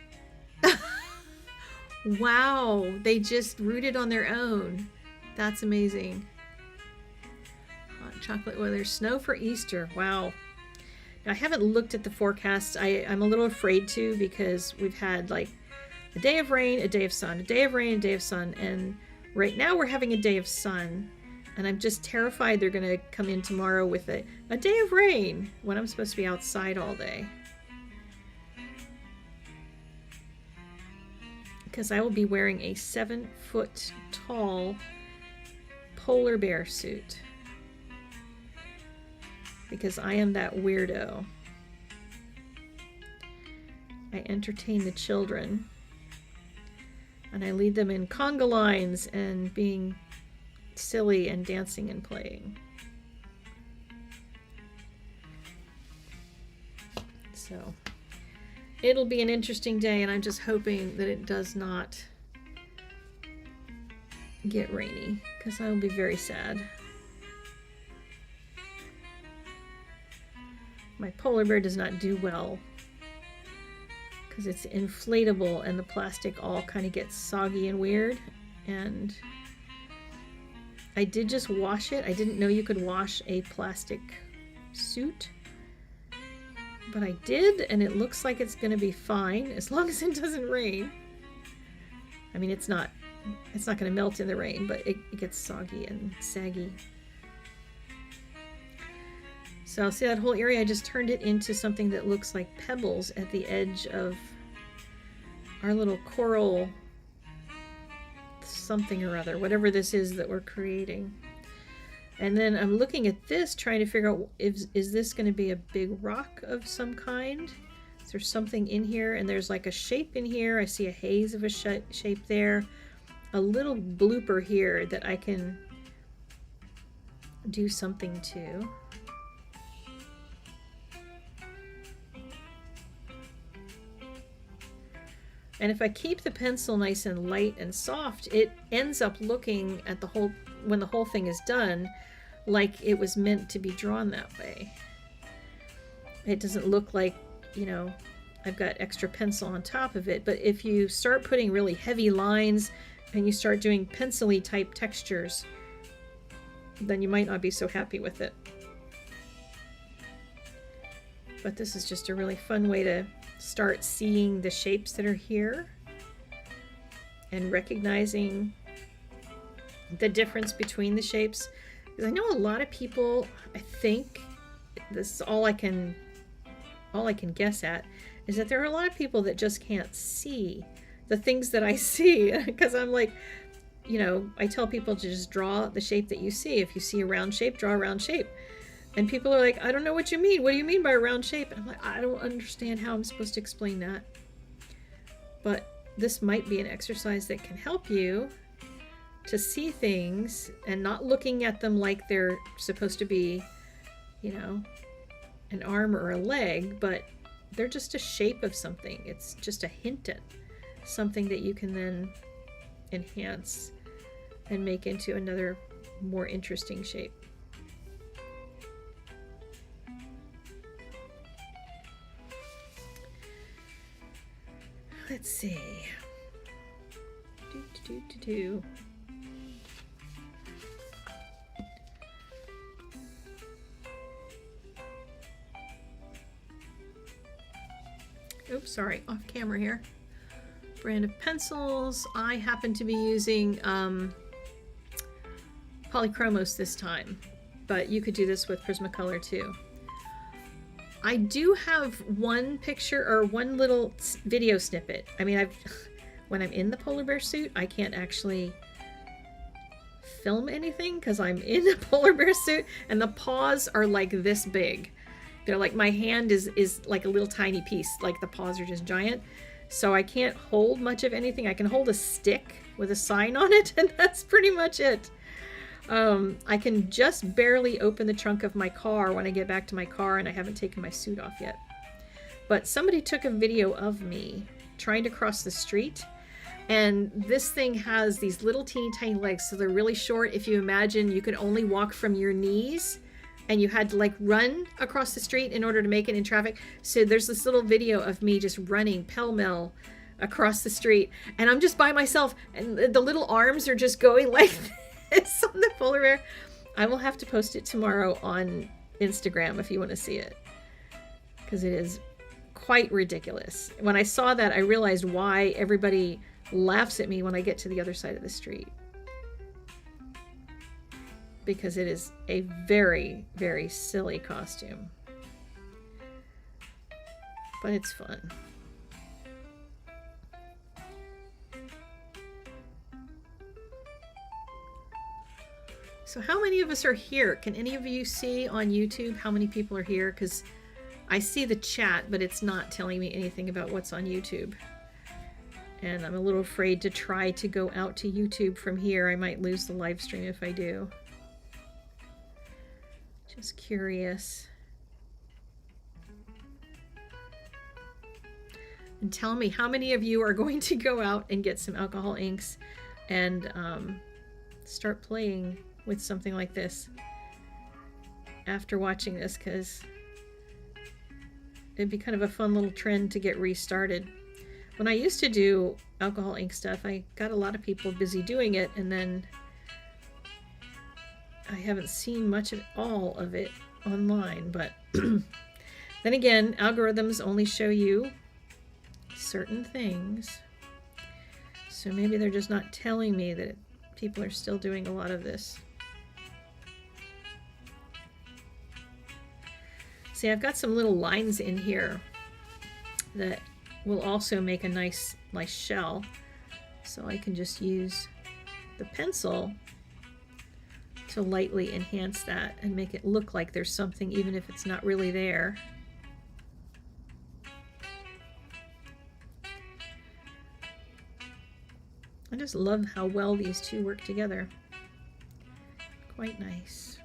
Wow, they just rooted on their own. That's amazing. Hot chocolate weather, snow for Easter. Wow. Now, I haven't looked at the forecast. I'm a little afraid to, because we've had like a day of rain, a day of sun, a day of rain, a day of sun. And right now we're having a day of sun. And I'm just terrified they're going to come in tomorrow with a day of rain when I'm supposed to be outside all day. Because I will be wearing a 7-foot tall polar bear suit. Because I am that weirdo. I entertain the children. And I lead them in conga lines and being silly and dancing and playing. So it'll be an interesting day, and I'm just hoping that it does not get rainy, because I will be very sad. My polar bear does not do well because it's inflatable and the plastic all kind of gets soggy and weird. And I did just wash it. I didn't know you could wash a plastic suit, but I did, and it looks like it's going to be fine as long as it doesn't rain. I mean, it's not going to melt in the rain, but it gets soggy and saggy. So see that whole area? I just turned it into something that looks like pebbles at the edge of our little coral something or other, whatever this is that we're creating. And then I'm looking at this, trying to figure out, is this going to be a big rock of some kind? Is there something in here? And there's like a shape in here. I see a haze of a shape there. A little blooper here that I can do something to. And if I keep the pencil nice and light and soft, it ends up looking at the whole, when the whole thing is done, like it was meant to be drawn that way. It doesn't look like, you know, I've got extra pencil on top of it. But if you start putting really heavy lines and you start doing pencil-y type textures, then you might not be so happy with it. But this is just a really fun way to start seeing the shapes that are here and recognizing the difference between the shapes. Because I know a lot of people, I think, this is all I can guess at, is that there are a lot of people that just can't see the things that I see. Because I'm like, you know, I tell people to just draw the shape that you see. If you see a round shape, draw a round shape. And people are like, I don't know what you mean. What do you mean by a round shape? And I'm like, I don't understand how I'm supposed to explain that. But this might be an exercise that can help you to see things and not looking at them like they're supposed to be, you know, an arm or a leg, but they're just a shape of something. It's just a hint at something that you can then enhance and make into another more interesting shape. Let's see. Oops, sorry, off camera here. Brand of pencils. I happen to be using Polychromos this time, but you could do this with Prismacolor too. I do have one picture or one little video snippet. I mean, when I'm in the polar bear suit, I can't actually film anything because I'm in a polar bear suit and the paws are like this big. They're like, my hand is like a little tiny piece, like the paws are just giant. So I can't hold much of anything. I can hold a stick with a sign on it and that's pretty much it. I can just barely open the trunk of my car when I get back to my car and I haven't taken my suit off yet. But somebody took a video of me trying to cross the street, and this thing has these little teeny tiny legs, so they're really short. If you imagine you could only walk from your knees and you had to like run across the street in order to make it in traffic. So there's this little video of me just running pell-mell across the street and I'm just by myself and the little arms are just going like this on the polar bear. I will have to post it tomorrow on Instagram if you want to see it, because it is quite ridiculous. When I saw that, I realized why everybody laughs at me when I get to the other side of the street, because it is a very, very silly costume, but it's fun. So how many of us are here? Can any of you see on YouTube how many people are here? Because I see the chat, but it's not telling me anything about what's on YouTube. And I'm a little afraid to try to go out to YouTube from here. I might lose the live stream if I do. Just curious. And tell me, how many of you are going to go out and get some alcohol inks and start playing with something like this after watching this, because it'd be kind of a fun little trend to get restarted. When I used to do alcohol ink stuff, I got a lot of people busy doing it, and then I haven't seen much at all of it online. But then again, algorithms only show you certain things, so maybe they're just not telling me that people are still doing a lot of this. See, I've got some little lines in here that will also make a nice shell. So I can just use the pencil to lightly enhance that and make it look like there's something, even if it's not really there. I just love how well these two work together. Quite nice.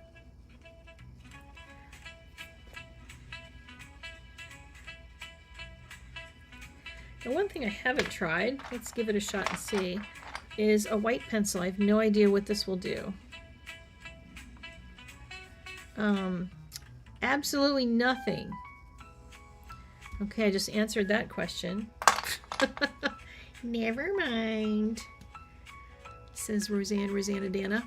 The one thing I haven't tried, let's give it a shot and see, is a white pencil. I have no idea what this will do. Absolutely nothing. Okay, I just answered that question. Never mind, says Rosanna Dana.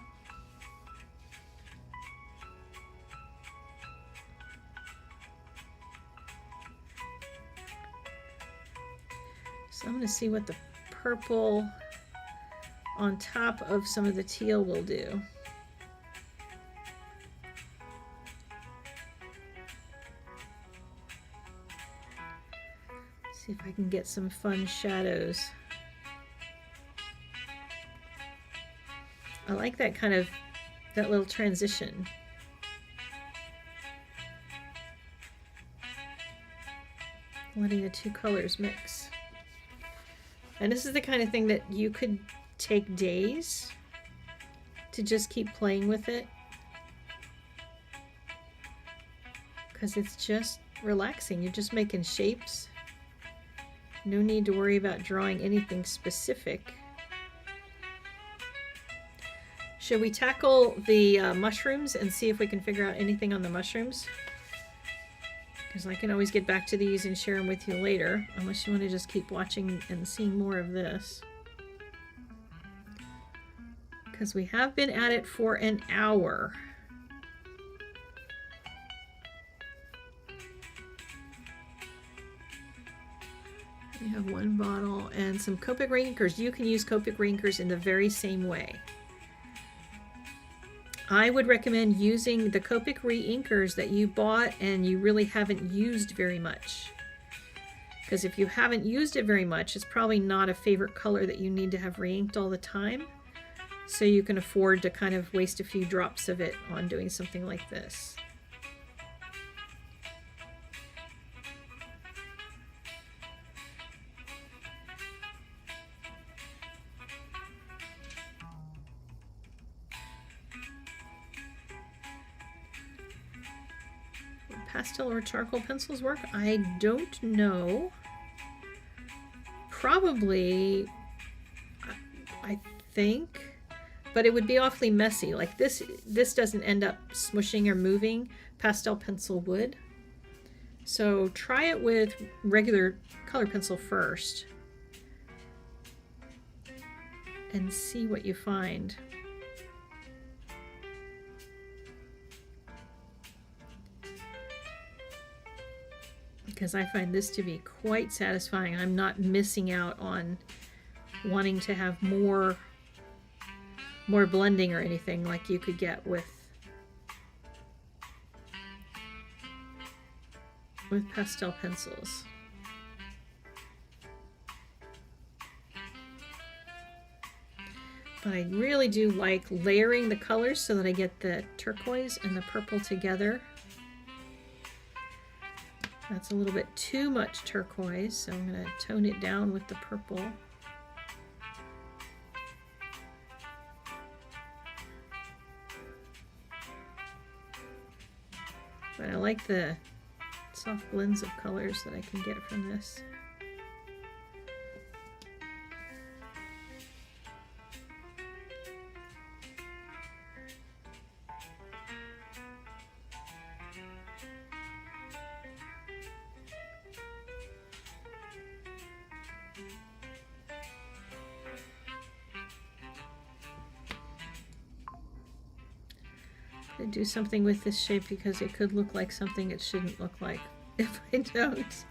to see what the purple on top of some of the teal will do. See if I can get some fun shadows. I like that kind of, that little transition. Letting the two colors mix. And this is the kind of thing that you could take days to just keep playing with it, because it's just relaxing. You're just making shapes. No need to worry about drawing anything specific. Should we tackle the mushrooms and see if we can figure out anything on the mushrooms? Because I can always get back to these and share them with you later, unless you want to just keep watching and seeing more of this. Because we have been at it for an hour. We have one bottle and some Copic inkers. You can use Copic inkers in the very same way. I would recommend using the Copic inkers that you bought and you really haven't used very much. Because if you haven't used it very much, it's probably not a favorite color that you need to have re-inked all the time. So you can afford to kind of waste a few drops of it on doing something like this. Pastel or charcoal pencils work? I don't know. Probably, I think, but it would be awfully messy. Like this doesn't end up smushing or moving. Pastel pencil would. So try it with regular color pencil first and see what you find. Because I find this to be quite satisfying. I'm not missing out on wanting to have more blending or anything like you could get with pastel pencils. But I really do like layering the colors so that I get the turquoise and the purple together. That's a little bit too much turquoise, so I'm going to tone it down with the purple. But I like the soft blends of colors that I can get from this. To do something with this shape because it could look like something it shouldn't look like if I don't.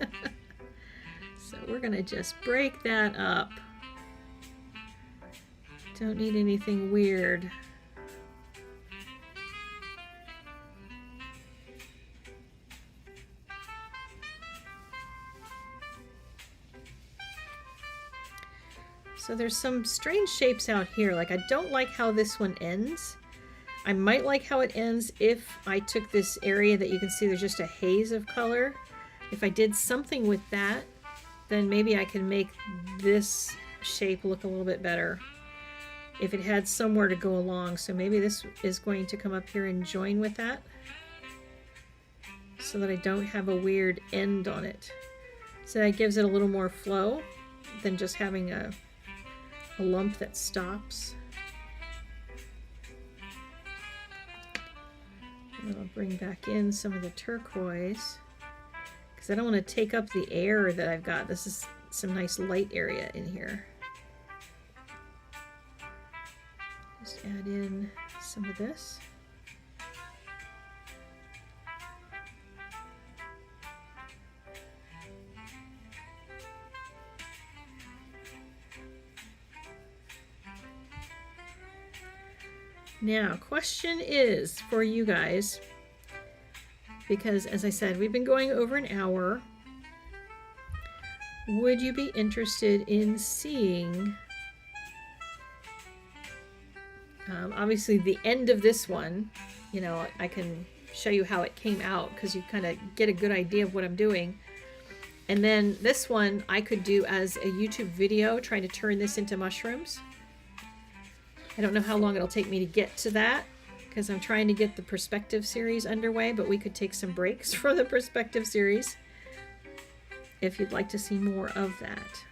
So we're gonna just break that up. Don't need anything weird. So there's some strange shapes out here. Like I don't like how this one ends. I might like how it ends if I took this area that you can see there's just a haze of color. If I did something with that, then maybe I can make this shape look a little bit better. If it had somewhere to go along. So maybe this is going to come up here and join with that, so that I don't have a weird end on it. So that gives it a little more flow than just having a lump that stops. And I'll bring back in some of the turquoise because I don't want to take up the air that I've got. This is some nice light area in here. Just add in some of this. Now, question is for you guys, because as I said, we've been going over an hour. Would you be interested in seeing, obviously the end of this one, you know, I can show you how it came out because you kind of get a good idea of what I'm doing. And then this one I could do as a YouTube video, trying to turn this into mushrooms. I don't know how long it'll take me to get to that because I'm trying to get the perspective series underway, but we could take some breaks for the perspective series if you'd like to see more of that.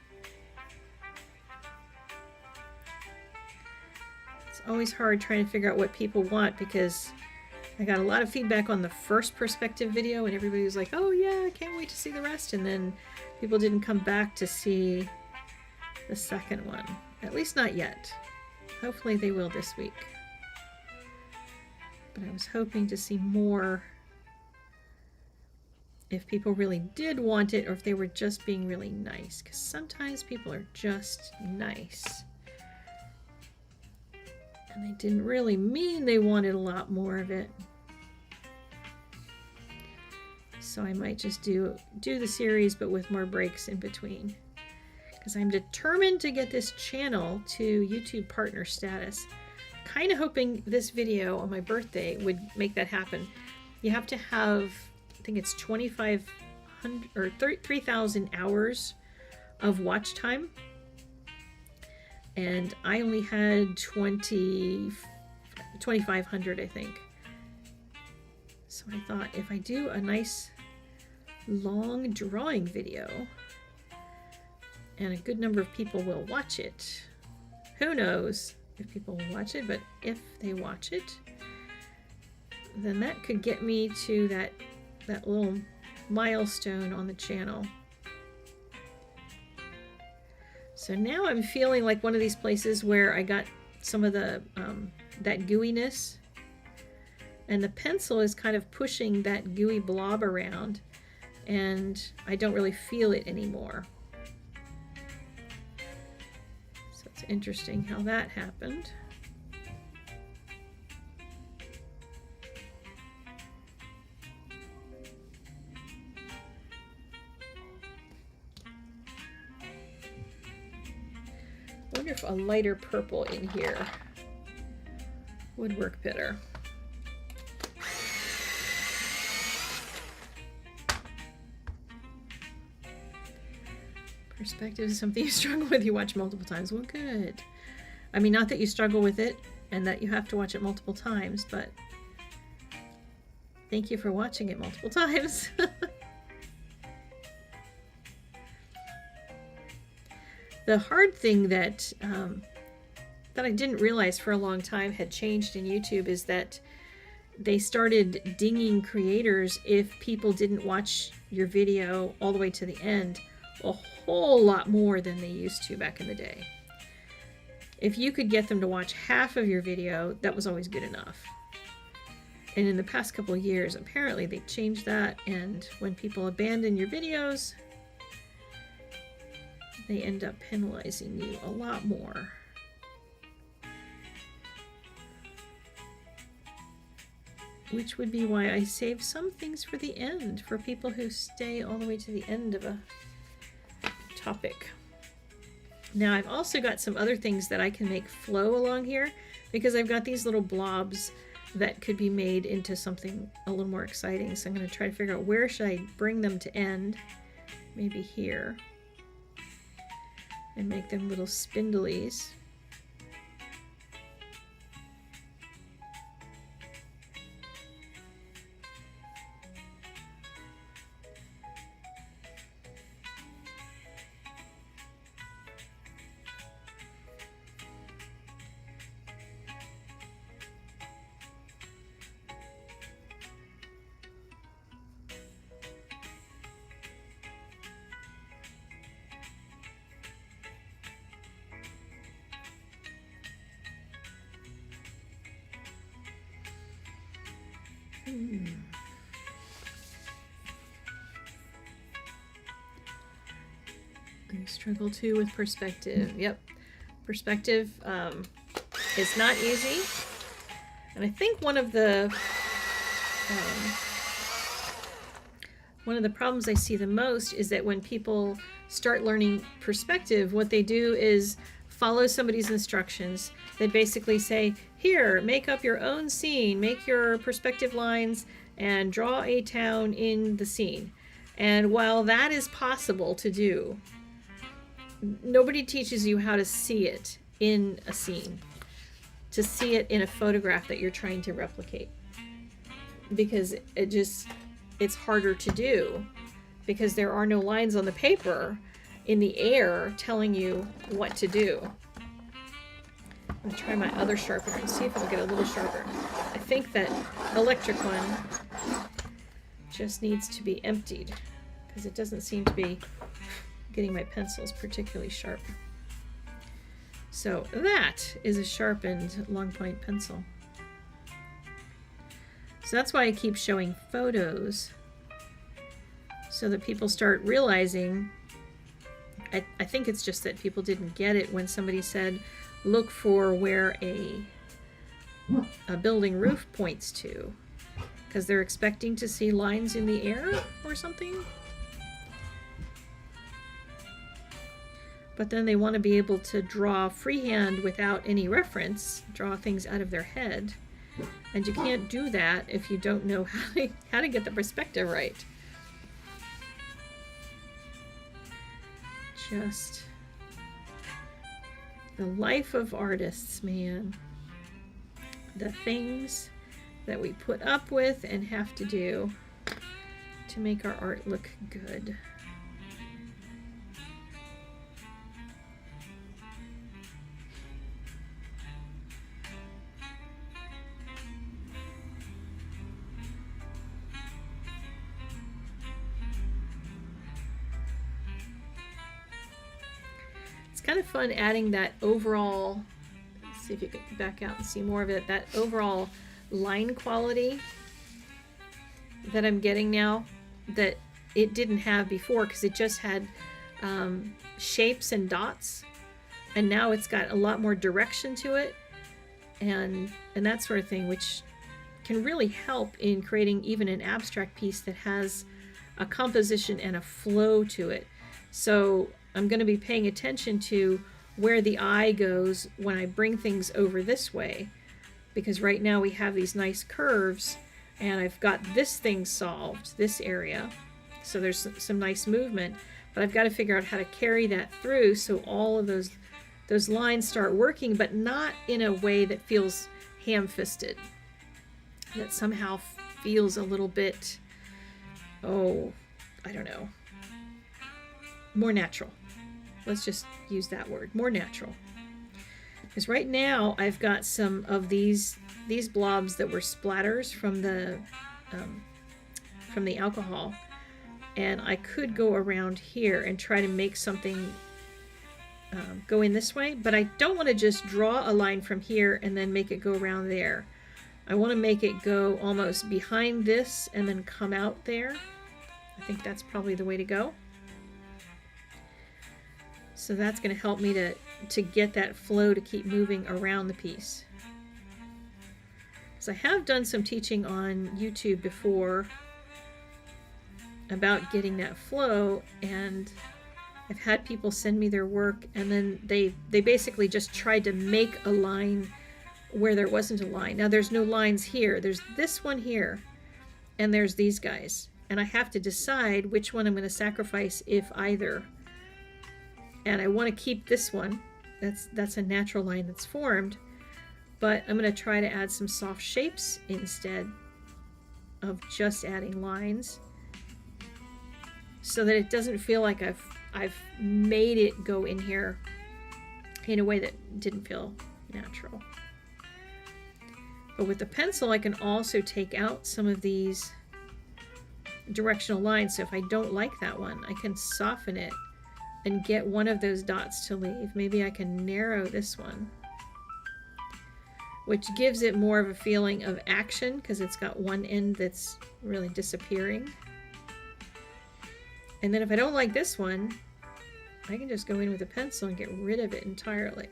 It's always hard trying to figure out what people want because I got a lot of feedback on the first perspective video and everybody was like, oh yeah, I can't wait to see the rest. And then people didn't come back to see the second one, at least not yet. Hopefully they will this week. But I was hoping to see more if people really did want it or if they were just being really nice, because sometimes people are just nice and they didn't really mean they wanted a lot more of it. So I might just do the series but with more breaks in between, because I'm determined to get this channel to YouTube partner status. Kind of hoping this video on my birthday would make that happen. You have to have, I think it's 2,500 or 3,000 hours of watch time. And I only had 2,500, I think. So I thought if I do a nice long drawing video and a good number of people will watch it, who knows if people will watch it, but if they watch it, then that could get me to that little milestone on the channel. So now I'm feeling like one of these places where I got some of the that gooiness, and the pencil is kind of pushing that gooey blob around, and I don't really feel it anymore. So it's interesting how that happened. I wonder if a lighter purple in here would work better. Perspective is something you struggle with, you watch multiple times. Well, good. I mean, not that you struggle with it and that you have to watch it multiple times, but thank you for watching it multiple times. The hard thing that I didn't realize for a long time had changed in YouTube is that they started dinging creators if people didn't watch your video all the way to the end a whole lot more than they used to back in the day. If you could get them to watch half of your video, that was always good enough. And in the past couple of years, apparently they changed that, and when people abandon your videos, they end up penalizing you a lot more. Which would be why I save some things for the end, for people who stay all the way to the end of a topic. Now I've also got some other things that I can make flow along here, because I've got these little blobs that could be made into something a little more exciting. So I'm going to try to figure out where should I bring them to end. Maybe here. And make them little spindlies. I struggle too with perspective. Yep, perspective is not easy. And I think one of the problems I see the most is that when people start learning perspective, what they do is follow somebody's instructions that basically say, here, make up your own scene, make your perspective lines, and draw a town in the scene. And while that is possible to do, nobody teaches you how to see it in a scene, to see it in a photograph that you're trying to replicate. Because it's harder to do, because there are no lines on the paper in the air telling you what to do. I'm going to try my other sharpener and see if it'll get a little sharper. I think that electric one just needs to be emptied, because it doesn't seem to be getting my pencils particularly sharp. So that is a sharpened long point pencil. So that's why I keep showing photos, so that people start realizing. I think it's just that people didn't get it when somebody said, look for where a building roof points to, because they're expecting to see lines in the air or something. But then they want to be able to draw freehand without any reference, draw things out of their head. And you can't do that if you don't know how to get the perspective right. Just the life of artists, man. The things that we put up with and have to do to make our art look good. Kind of fun adding that overall, let's see if you can back out and see more of it, that overall line quality that I'm getting now that it didn't have before, because it just had shapes and dots, and now it's got a lot more direction to it and that sort of thing, which can really help in creating even an abstract piece that has a composition and a flow to it. So I'm going to be paying attention to where the eye goes when I bring things over this way, because right now we have these nice curves and I've got this thing solved, this area, so there's some nice movement, but I've got to figure out how to carry that through so all of those lines start working, but not in a way that feels ham-fisted, that somehow feels a little bit, I don't know, more natural. Let's just use that word, more natural. Because right now I've got some of these blobs that were splatters from the alcohol, and I could go around here and try to make something go in this way, but I don't want to just draw a line from here and then make it go around there. I want to make it go almost behind this and then come out there. I think that's probably the way to go. So that's going to help me to get that flow to keep moving around the piece. So I have done some teaching on YouTube before about getting that flow, and I've had people send me their work, and then they basically just tried to make a line where there wasn't a line. Now there's no lines here. There's this one here, and there's these guys. And I have to decide which one I'm going to sacrifice, if either. And I want to keep this one. That's a natural line that's formed, but I'm going to try to add some soft shapes instead of just adding lines, so that it doesn't feel like I've made it go in here in a way that didn't feel natural. But with the pencil, I can also take out some of these directional lines. So if I don't like that one, I can soften it and get one of those dots to leave. Maybe I can narrow this one, which gives it more of a feeling of action, because it's got one end that's really disappearing. And then if I don't like this one, I can just go in with a pencil and get rid of it entirely,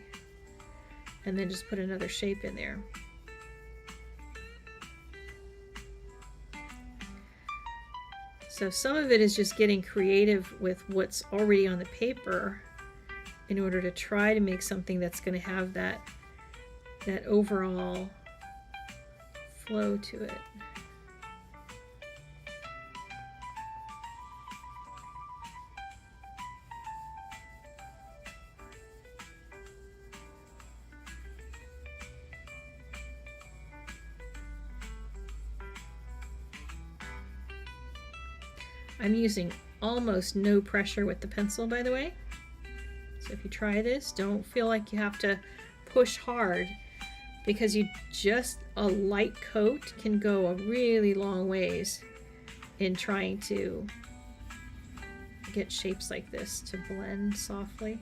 and then just put another shape in there. So some of it is just getting creative with what's already on the paper in order to try to make something that's going to have that overall flow to it. I'm using almost no pressure with the pencil, by the way. So if you try this, don't feel like you have to push hard, because a light coat can go a really long ways in trying to get shapes like this to blend softly.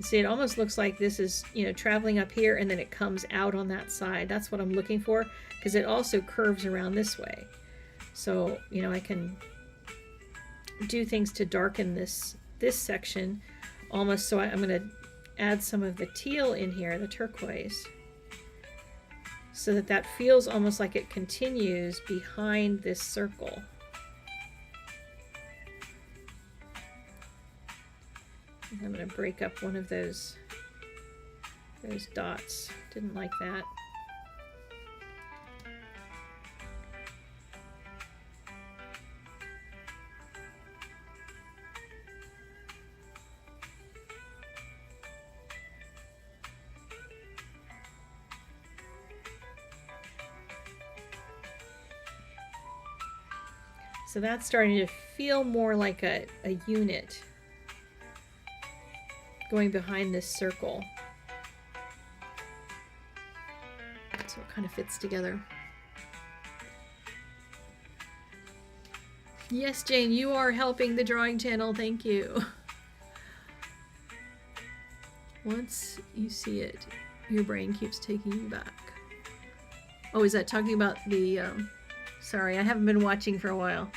See, it almost looks like this is, traveling up here and then it comes out on that side. That's what I'm looking for, because it also curves around this way. So, I can do things to darken this section almost. So I'm going to add some of the teal in here, the turquoise, so that feels almost like it continues behind this circle. I'm going to break up one of those dots. Didn't like that. So that's starting to feel more like a unit going behind this circle. So it kind of fits together. Yes, Jane, you are helping the drawing channel. Thank you. Once you see it, your brain keeps taking you back. Oh, is that talking about the... sorry, I haven't been watching for a while.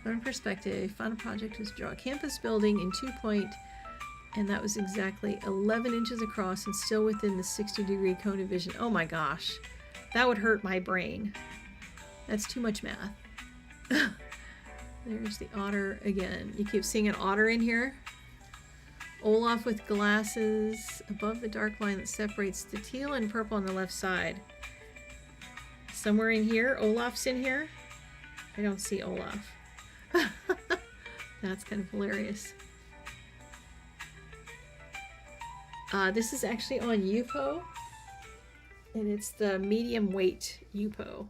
Learn perspective. Final project was draw a campus building in 2-point, and that was exactly 11 inches across and still within the 60-degree cone of vision. Oh my gosh, that would hurt my brain. That's too much math. There's the otter again. You keep seeing an otter in here. Olaf with glasses above the dark line that separates the teal and purple on the left side. Somewhere in here, Olaf's in here. I don't see Olaf. That's kind of hilarious. This is actually on Yupo, and it's the medium weight Yupo.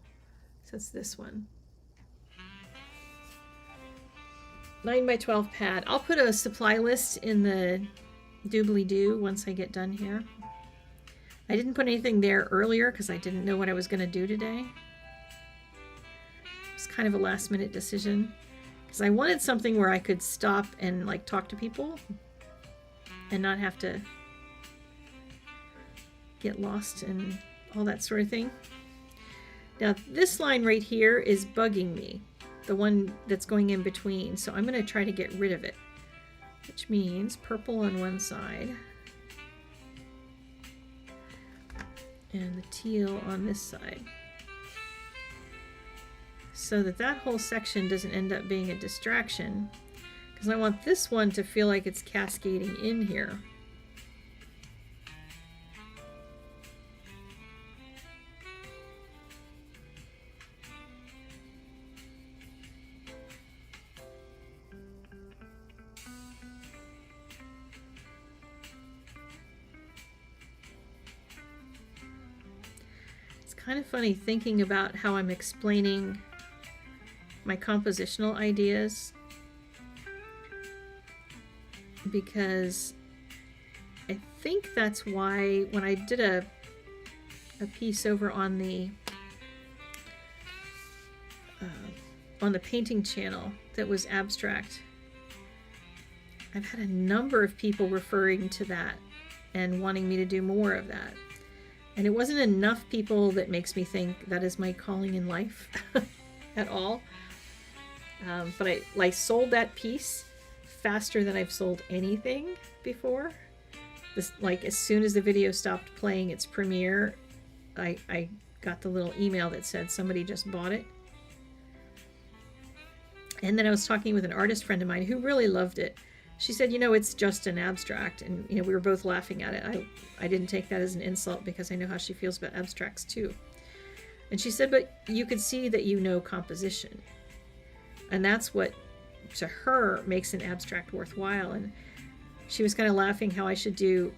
So it's this one. 9x12 pad. I'll put a supply list in the doobly-doo once I get done here. I didn't put anything there earlier because I didn't know what I was going to do today. It's kind of a last-minute decision because I wanted something where I could stop and like talk to people and not have to get lost and all that sort of thing. Now this line right here is bugging me, the one that's going in between, so I'm going to try to get rid of it, which means purple on one side and the teal on this side, so that whole section doesn't end up being a distraction, because I want this one to feel like it's cascading in here. Kind of funny thinking about how I'm explaining my compositional ideas, because I think that's why when I did a piece over on the painting channel that was abstract, I've had a number of people referring to that and wanting me to do more of that. And it wasn't enough people that makes me think that is my calling in life at all. But I sold that piece faster than I've sold anything before. This, like, as soon as the video stopped playing its premiere, I got the little email that said somebody just bought it. And then I was talking with an artist friend of mine who really loved it. She said, you know, it's just an abstract. And, you know, we were both laughing at it. I didn't take that as an insult because I know how she feels about abstracts too. And she said, but you could see that you know composition. And that's what, to her, makes an abstract worthwhile. And she was kind of laughing how I should do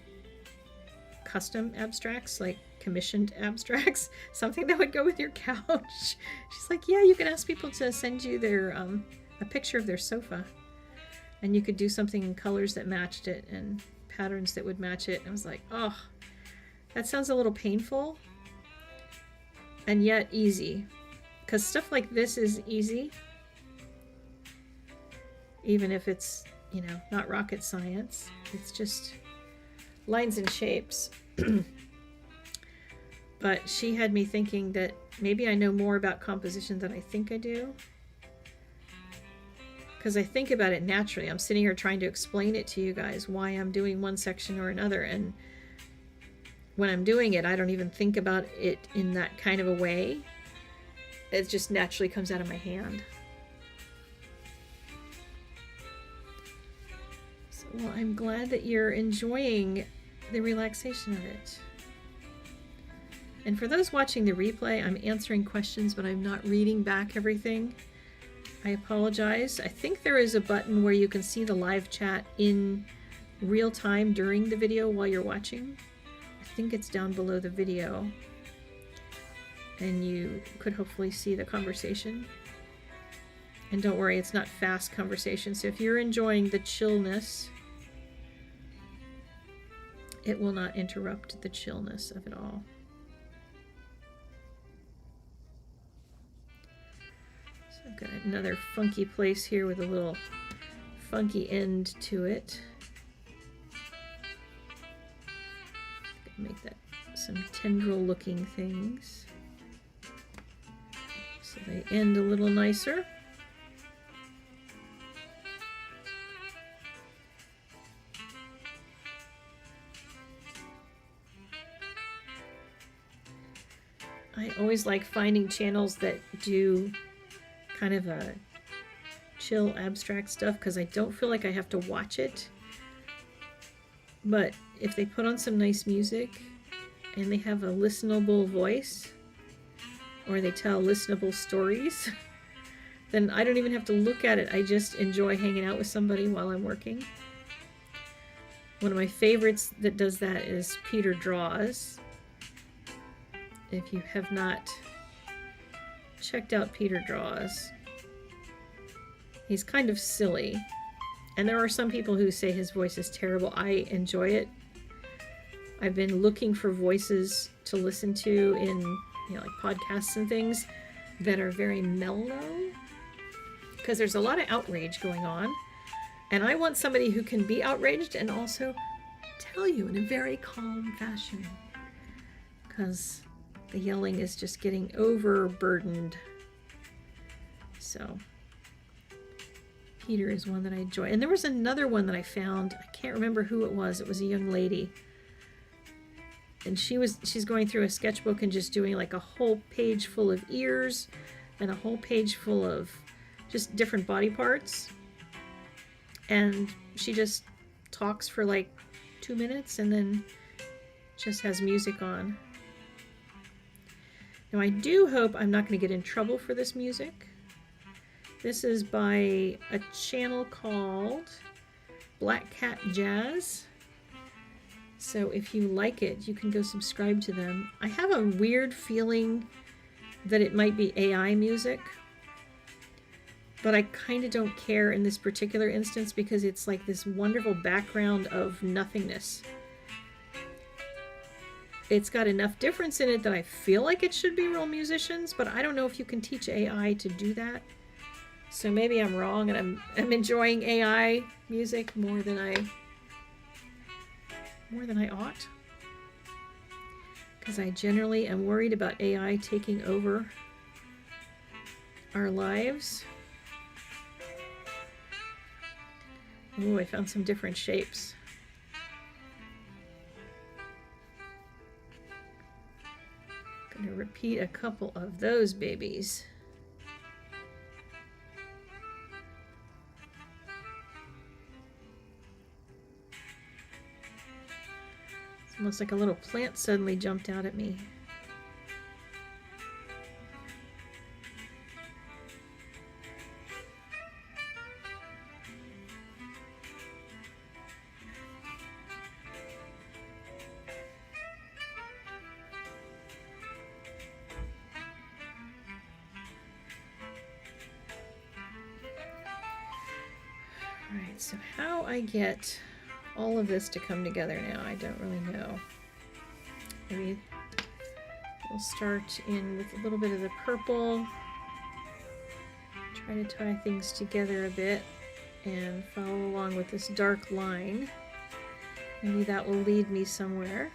custom abstracts, like commissioned abstracts, something that would go with your couch. She's like, yeah, you can ask people to send you their a picture of their sofa. And you could do something in colors that matched it and patterns that would match it. And I was like, oh, that sounds a little painful and yet easy. Because stuff like this is easy. Even if it's, you know, not rocket science. It's just lines and shapes. But she had me thinking that maybe I know more about composition than I think I do. Because I think about it naturally. I'm sitting here trying to explain it to you guys, why I'm doing one section or another. And when I'm doing it, I don't even think about it in that kind of a way. It just naturally comes out of my hand. So, well, I'm glad that you're enjoying the relaxation of it. And for those watching the replay, I'm answering questions, but I'm not reading back everything. I apologize. I think there is a button where you can see the live chat in real time during the video while you're watching. I think it's down below the video. And you could hopefully see the conversation. And don't worry, it's not fast conversation. So if you're enjoying the chillness, it will not interrupt the chillness of it all. I've got another funky place here with a little funky end to it. Make that some tendril looking things so they end a little nicer. I always like finding channels that do kind of a chill abstract stuff because I don't feel like I have to watch it. But if they put on some nice music and they have a listenable voice or they tell listenable stories, then I don't even have to look at it. I just enjoy hanging out with somebody while I'm working. One of my favorites that does that is Peter Draws. If you have not checked out Peter Draws, he's kind of silly, and there are some people who say his voice is terrible. I enjoy it. I've been looking for voices to listen to in, you know, like podcasts and things that are very mellow, because there's a lot of outrage going on, and I want somebody who can be outraged and also tell you in a very calm fashion, because the yelling is just getting overburdened. So Peter is one that I enjoy. And there was another one that I found. I can't remember who it was. It was a young lady. And she's going through a sketchbook and just doing like a whole page full of ears and a whole page full of just different body parts. And she just talks for like 2 minutes and then just has music on. Now I do hope I'm not going to get in trouble for this music. This is by a channel called Black Cat Jazz. So if you like it, you can go subscribe to them. I have a weird feeling that it might be AI music, but I kind of don't care in this particular instance because it's like this wonderful background of nothingness. It's got enough difference in it that I feel like it should be real musicians, but I don't know if you can teach AI to do that. So maybe I'm wrong and I'm enjoying AI music more than I ought. Because I generally am worried about AI taking over our lives. Ooh, I found some different shapes. Gonna repeat a couple of those babies. It's almost like a little plant suddenly jumped out at me. Alright, so how I get all of this to come together now, I don't really know. Maybe we'll start in with a little bit of the purple. Try to tie things together a bit and follow along with this dark line. Maybe that will lead me somewhere.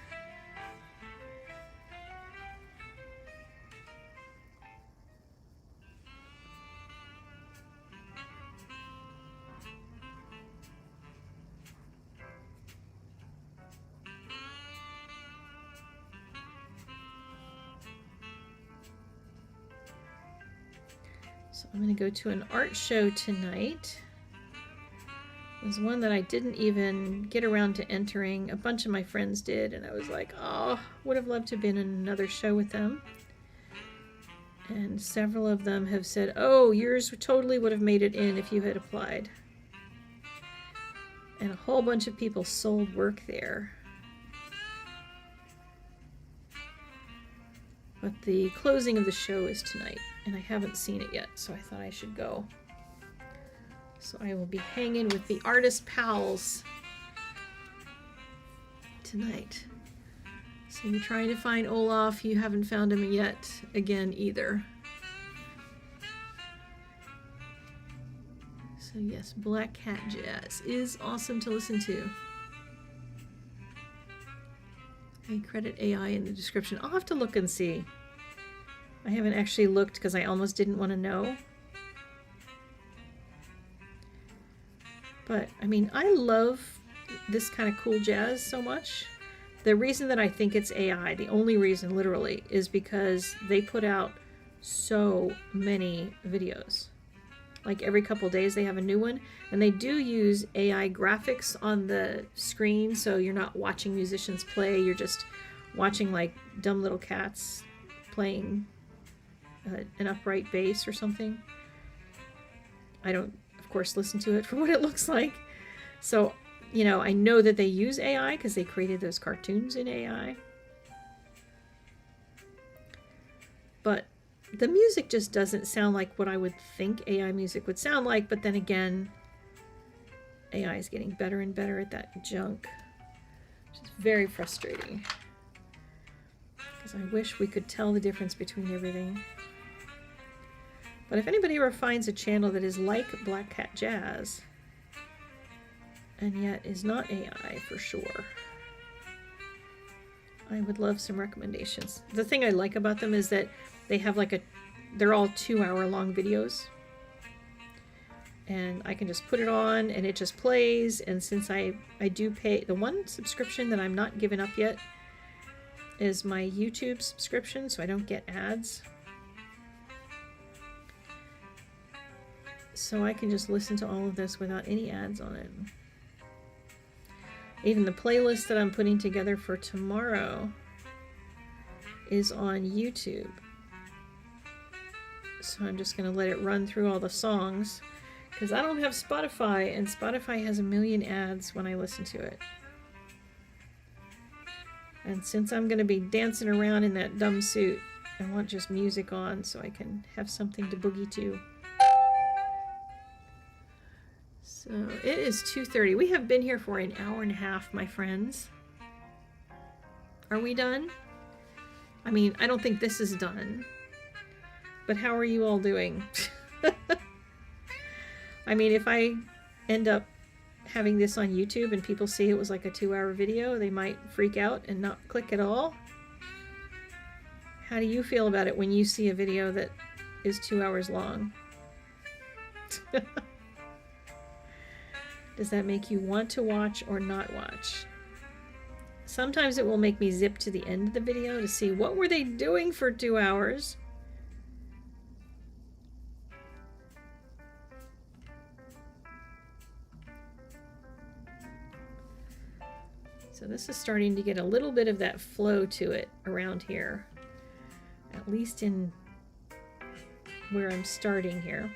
So I'm going to go to an art show tonight. It was one that I didn't even get around to entering. A bunch of my friends did, and I was like, oh, would have loved to have been in another show with them. And several of them have said, oh, yours totally would have made it in if you had applied. And a whole bunch of people sold work there. But the closing of the show is tonight, and I haven't seen it yet, so I thought I should go. So I will be hanging with the artist pals tonight. So you're trying to find Olaf, you haven't found him yet again either. So yes, Black Cat Jazz is awesome to listen to. I credit AI in the description. I'll have to look and see. I haven't actually looked because I almost didn't want to know. But, I mean, I love this kind of cool jazz so much. The reason that I think it's AI, the only reason literally, is because they put out so many videos. Like every couple days they have a new one. And they do use AI graphics on the screen, so you're not watching musicians play, you're just watching like dumb little cats playing an upright bass or something. I don't, of course, listen to it for what it looks like. So, you know, I know that they use AI because they created those cartoons in AI. But the music just doesn't sound like what I would think AI music would sound like. But then again, AI is getting better and better at that junk, which is very frustrating. Because I wish we could tell the difference between everything. But if anybody ever finds a channel that is like Black Cat Jazz, and yet is not AI for sure, I would love some recommendations. The thing I like about them is that they have like they're all 2-hour long videos. And I can just put it on and it just plays. And since I do pay, the one subscription that I'm not giving up yet is my YouTube subscription, so I don't get ads. So I can just listen to all of this without any ads on it. Even the playlist that I'm putting together for tomorrow is on YouTube. So I'm just going to let it run through all the songs because I don't have Spotify, and Spotify has a million ads when I listen to it. And since I'm going to be dancing around in that dumb suit, I want just music on so I can have something to boogie to. So it is 2:30. We have been here for an hour and a half, my friends. Are we done? I mean, I don't think this is done. But how are you all doing? I mean, if I end up having this on YouTube and people see it was like a 2-hour video, they might freak out and not click at all. How do you feel about it when you see a video that is 2 hours long? Does that make you want to watch or not watch? Sometimes it will make me zip to the end of the video to see what were they doing for 2 hours. So this is starting to get a little bit of that flow to it around here, at least in where I'm starting here.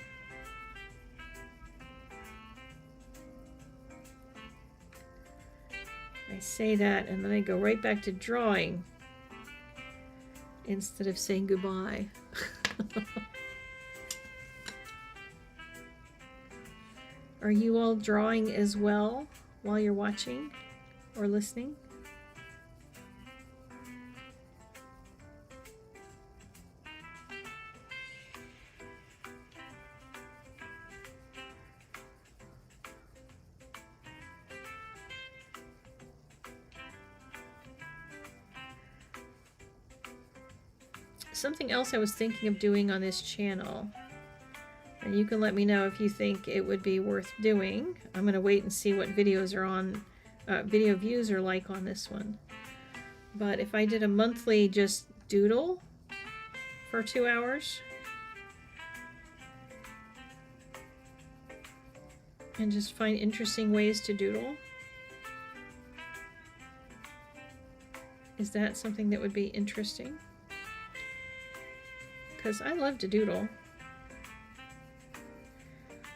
I say that and then I go right back to drawing instead of saying goodbye. Are you all drawing as well while you're watching or listening? Something else I was thinking of doing on this channel, and you can let me know if you think it would be worth doing. I'm going to wait and see what videos are on, video views are like on this one. But if I did a monthly just doodle for 2 hours and just find interesting ways to doodle, is that something that would be interesting? Because I love to doodle.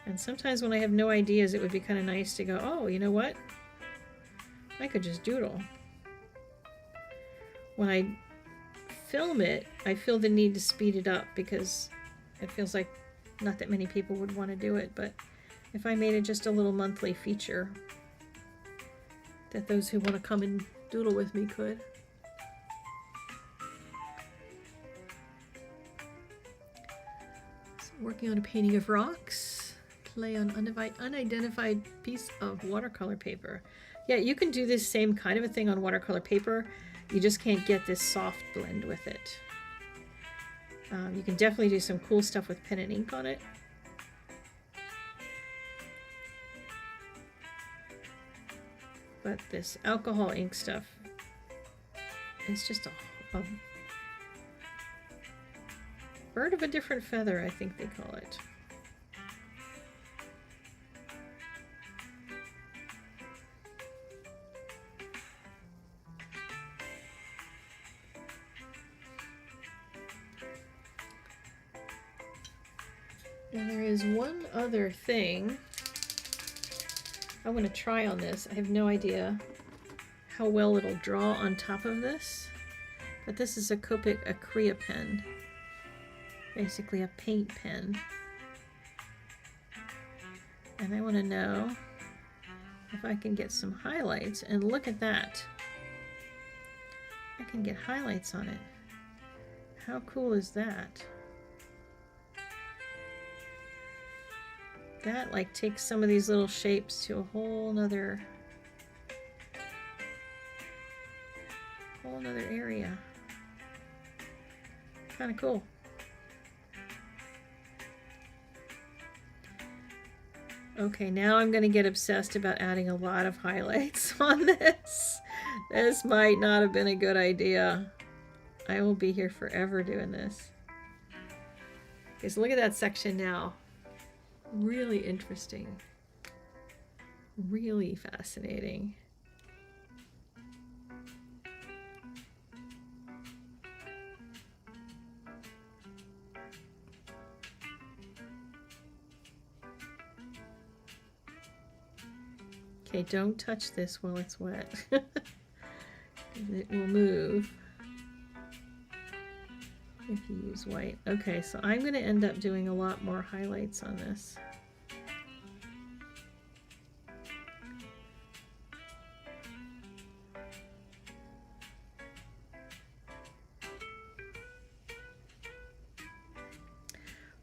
And sometimes when I have no ideas, it would be kind of nice to go, oh, you know what? I could just doodle. When I film it, I feel the need to speed it up because it feels like not that many people would want to do it. But if I made it just a little monthly feature that those who want to come and doodle with me could. Working on a painting of rocks, play on unidentified piece of watercolor paper. Yeah, you can do this same kind of a thing on watercolor paper. You just can't get this soft blend with it. You can definitely do some cool stuff with pen and ink on it. But this alcohol ink stuff is just a bird of a different feather, I think they call it. And there is one other thing I want to try on this. I have no idea how well it'll draw on top of this, but this is a Copic Acrylic pen. Basically a paint pen, and I want to know if I can get some highlights, and look at that, I can get highlights on it. How cool is that? That like takes some of these little shapes to a whole nother area. Kind of cool. Okay, now I'm going to get obsessed about adding a lot of highlights on this. This might not have been a good idea. I will be here forever doing this. Okay, so look at that section now. Really interesting. Really fascinating. Okay, don't touch this while it's wet. It will move if you use white. Okay, so I'm going to end up doing a lot more highlights on this.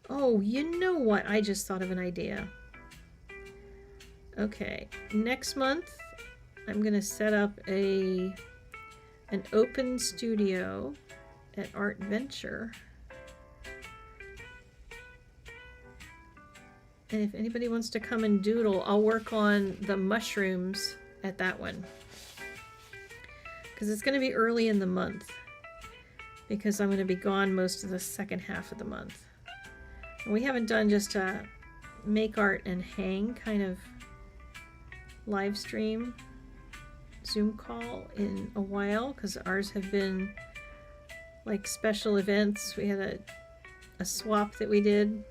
Oh, you know what? I just thought of an idea. Okay, next month I'm going to set up an open studio at Art Venture. And if anybody wants to come and doodle, I'll work on the mushrooms at that one. because it's going to be early in the month, because I'm going to be gone most of the second half of the month. And we haven't done just a make art and hang kind of live stream Zoom call in a while, because ours have been like special events. We had a swap that we did,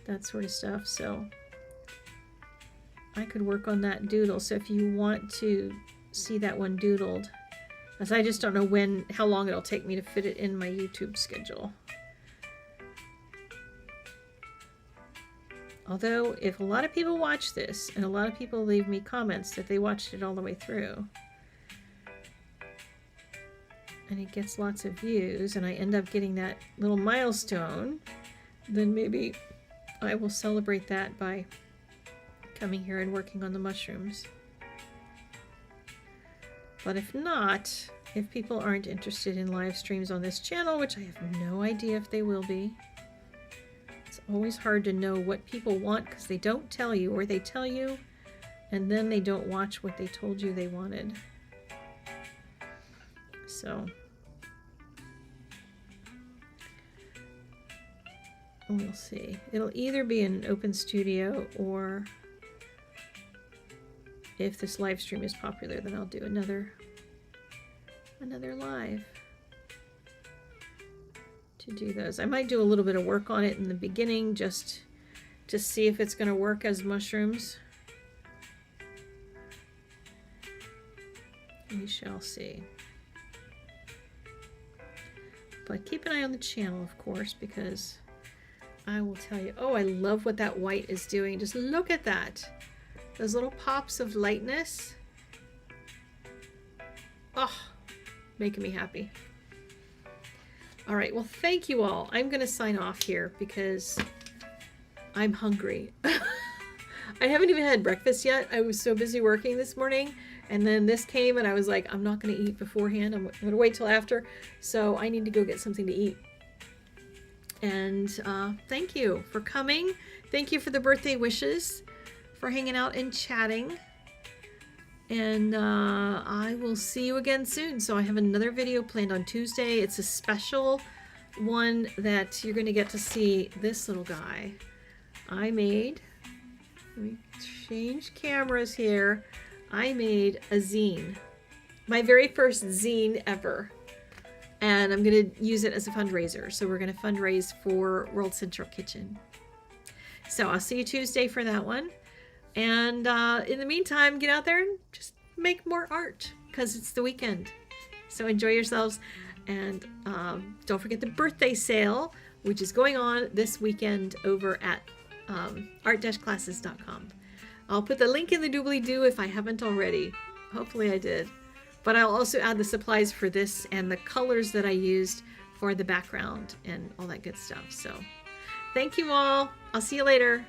that sort of stuff. So I could work on that doodle. So if you want to see that one doodled, as I just don't know how long it'll take me to fit it in my YouTube schedule. Although, if a lot of people watch this, and a lot of people leave me comments that they watched it all the way through, and it gets lots of views, and I end up getting that little milestone, then maybe I will celebrate that by coming here and working on the mushrooms. But if not, if people aren't interested in live streams on this channel, which I have no idea if they will be, it's always hard to know what people want, because they don't tell you, or they tell you and then they don't watch what they told you they wanted. So we'll see. It'll either be an open studio, or if this live stream is popular, then I'll do another live to do those. I might do a little bit of work on it in the beginning, just to see if it's going to work as mushrooms. We shall see. But keep an eye on the channel, of course, because I will tell you. Oh, I love what that white is doing. Just look at that. Those little pops of lightness. Oh, making me happy. All right, well, thank you all. I'm going to sign off here because I'm hungry. I haven't even had breakfast yet. I was so busy working this morning, and then this came and I was like, I'm not going to eat beforehand. I'm going to wait till after. So I need to go get something to eat. And thank you for coming. Thank you for the birthday wishes, for hanging out and chatting. And I will see you again soon. So I have another video planned on Tuesday. It's a special one that you're going to get to see this little guy I made. Let me change cameras here. I made a zine. My very first zine ever. And I'm going to use it as a fundraiser. So we're going to fundraise for World Central Kitchen. So I'll see you Tuesday for that one. And in the meantime, get out there and just make more art, because it's the weekend. So enjoy yourselves. And don't forget the birthday sale, which is going on this weekend over at art-classes.com. I'll put the link in the doobly-doo if I haven't already. Hopefully I did. But I'll also add the supplies for this and the colors that I used for the background and all that good stuff. So thank you all. I'll see you later.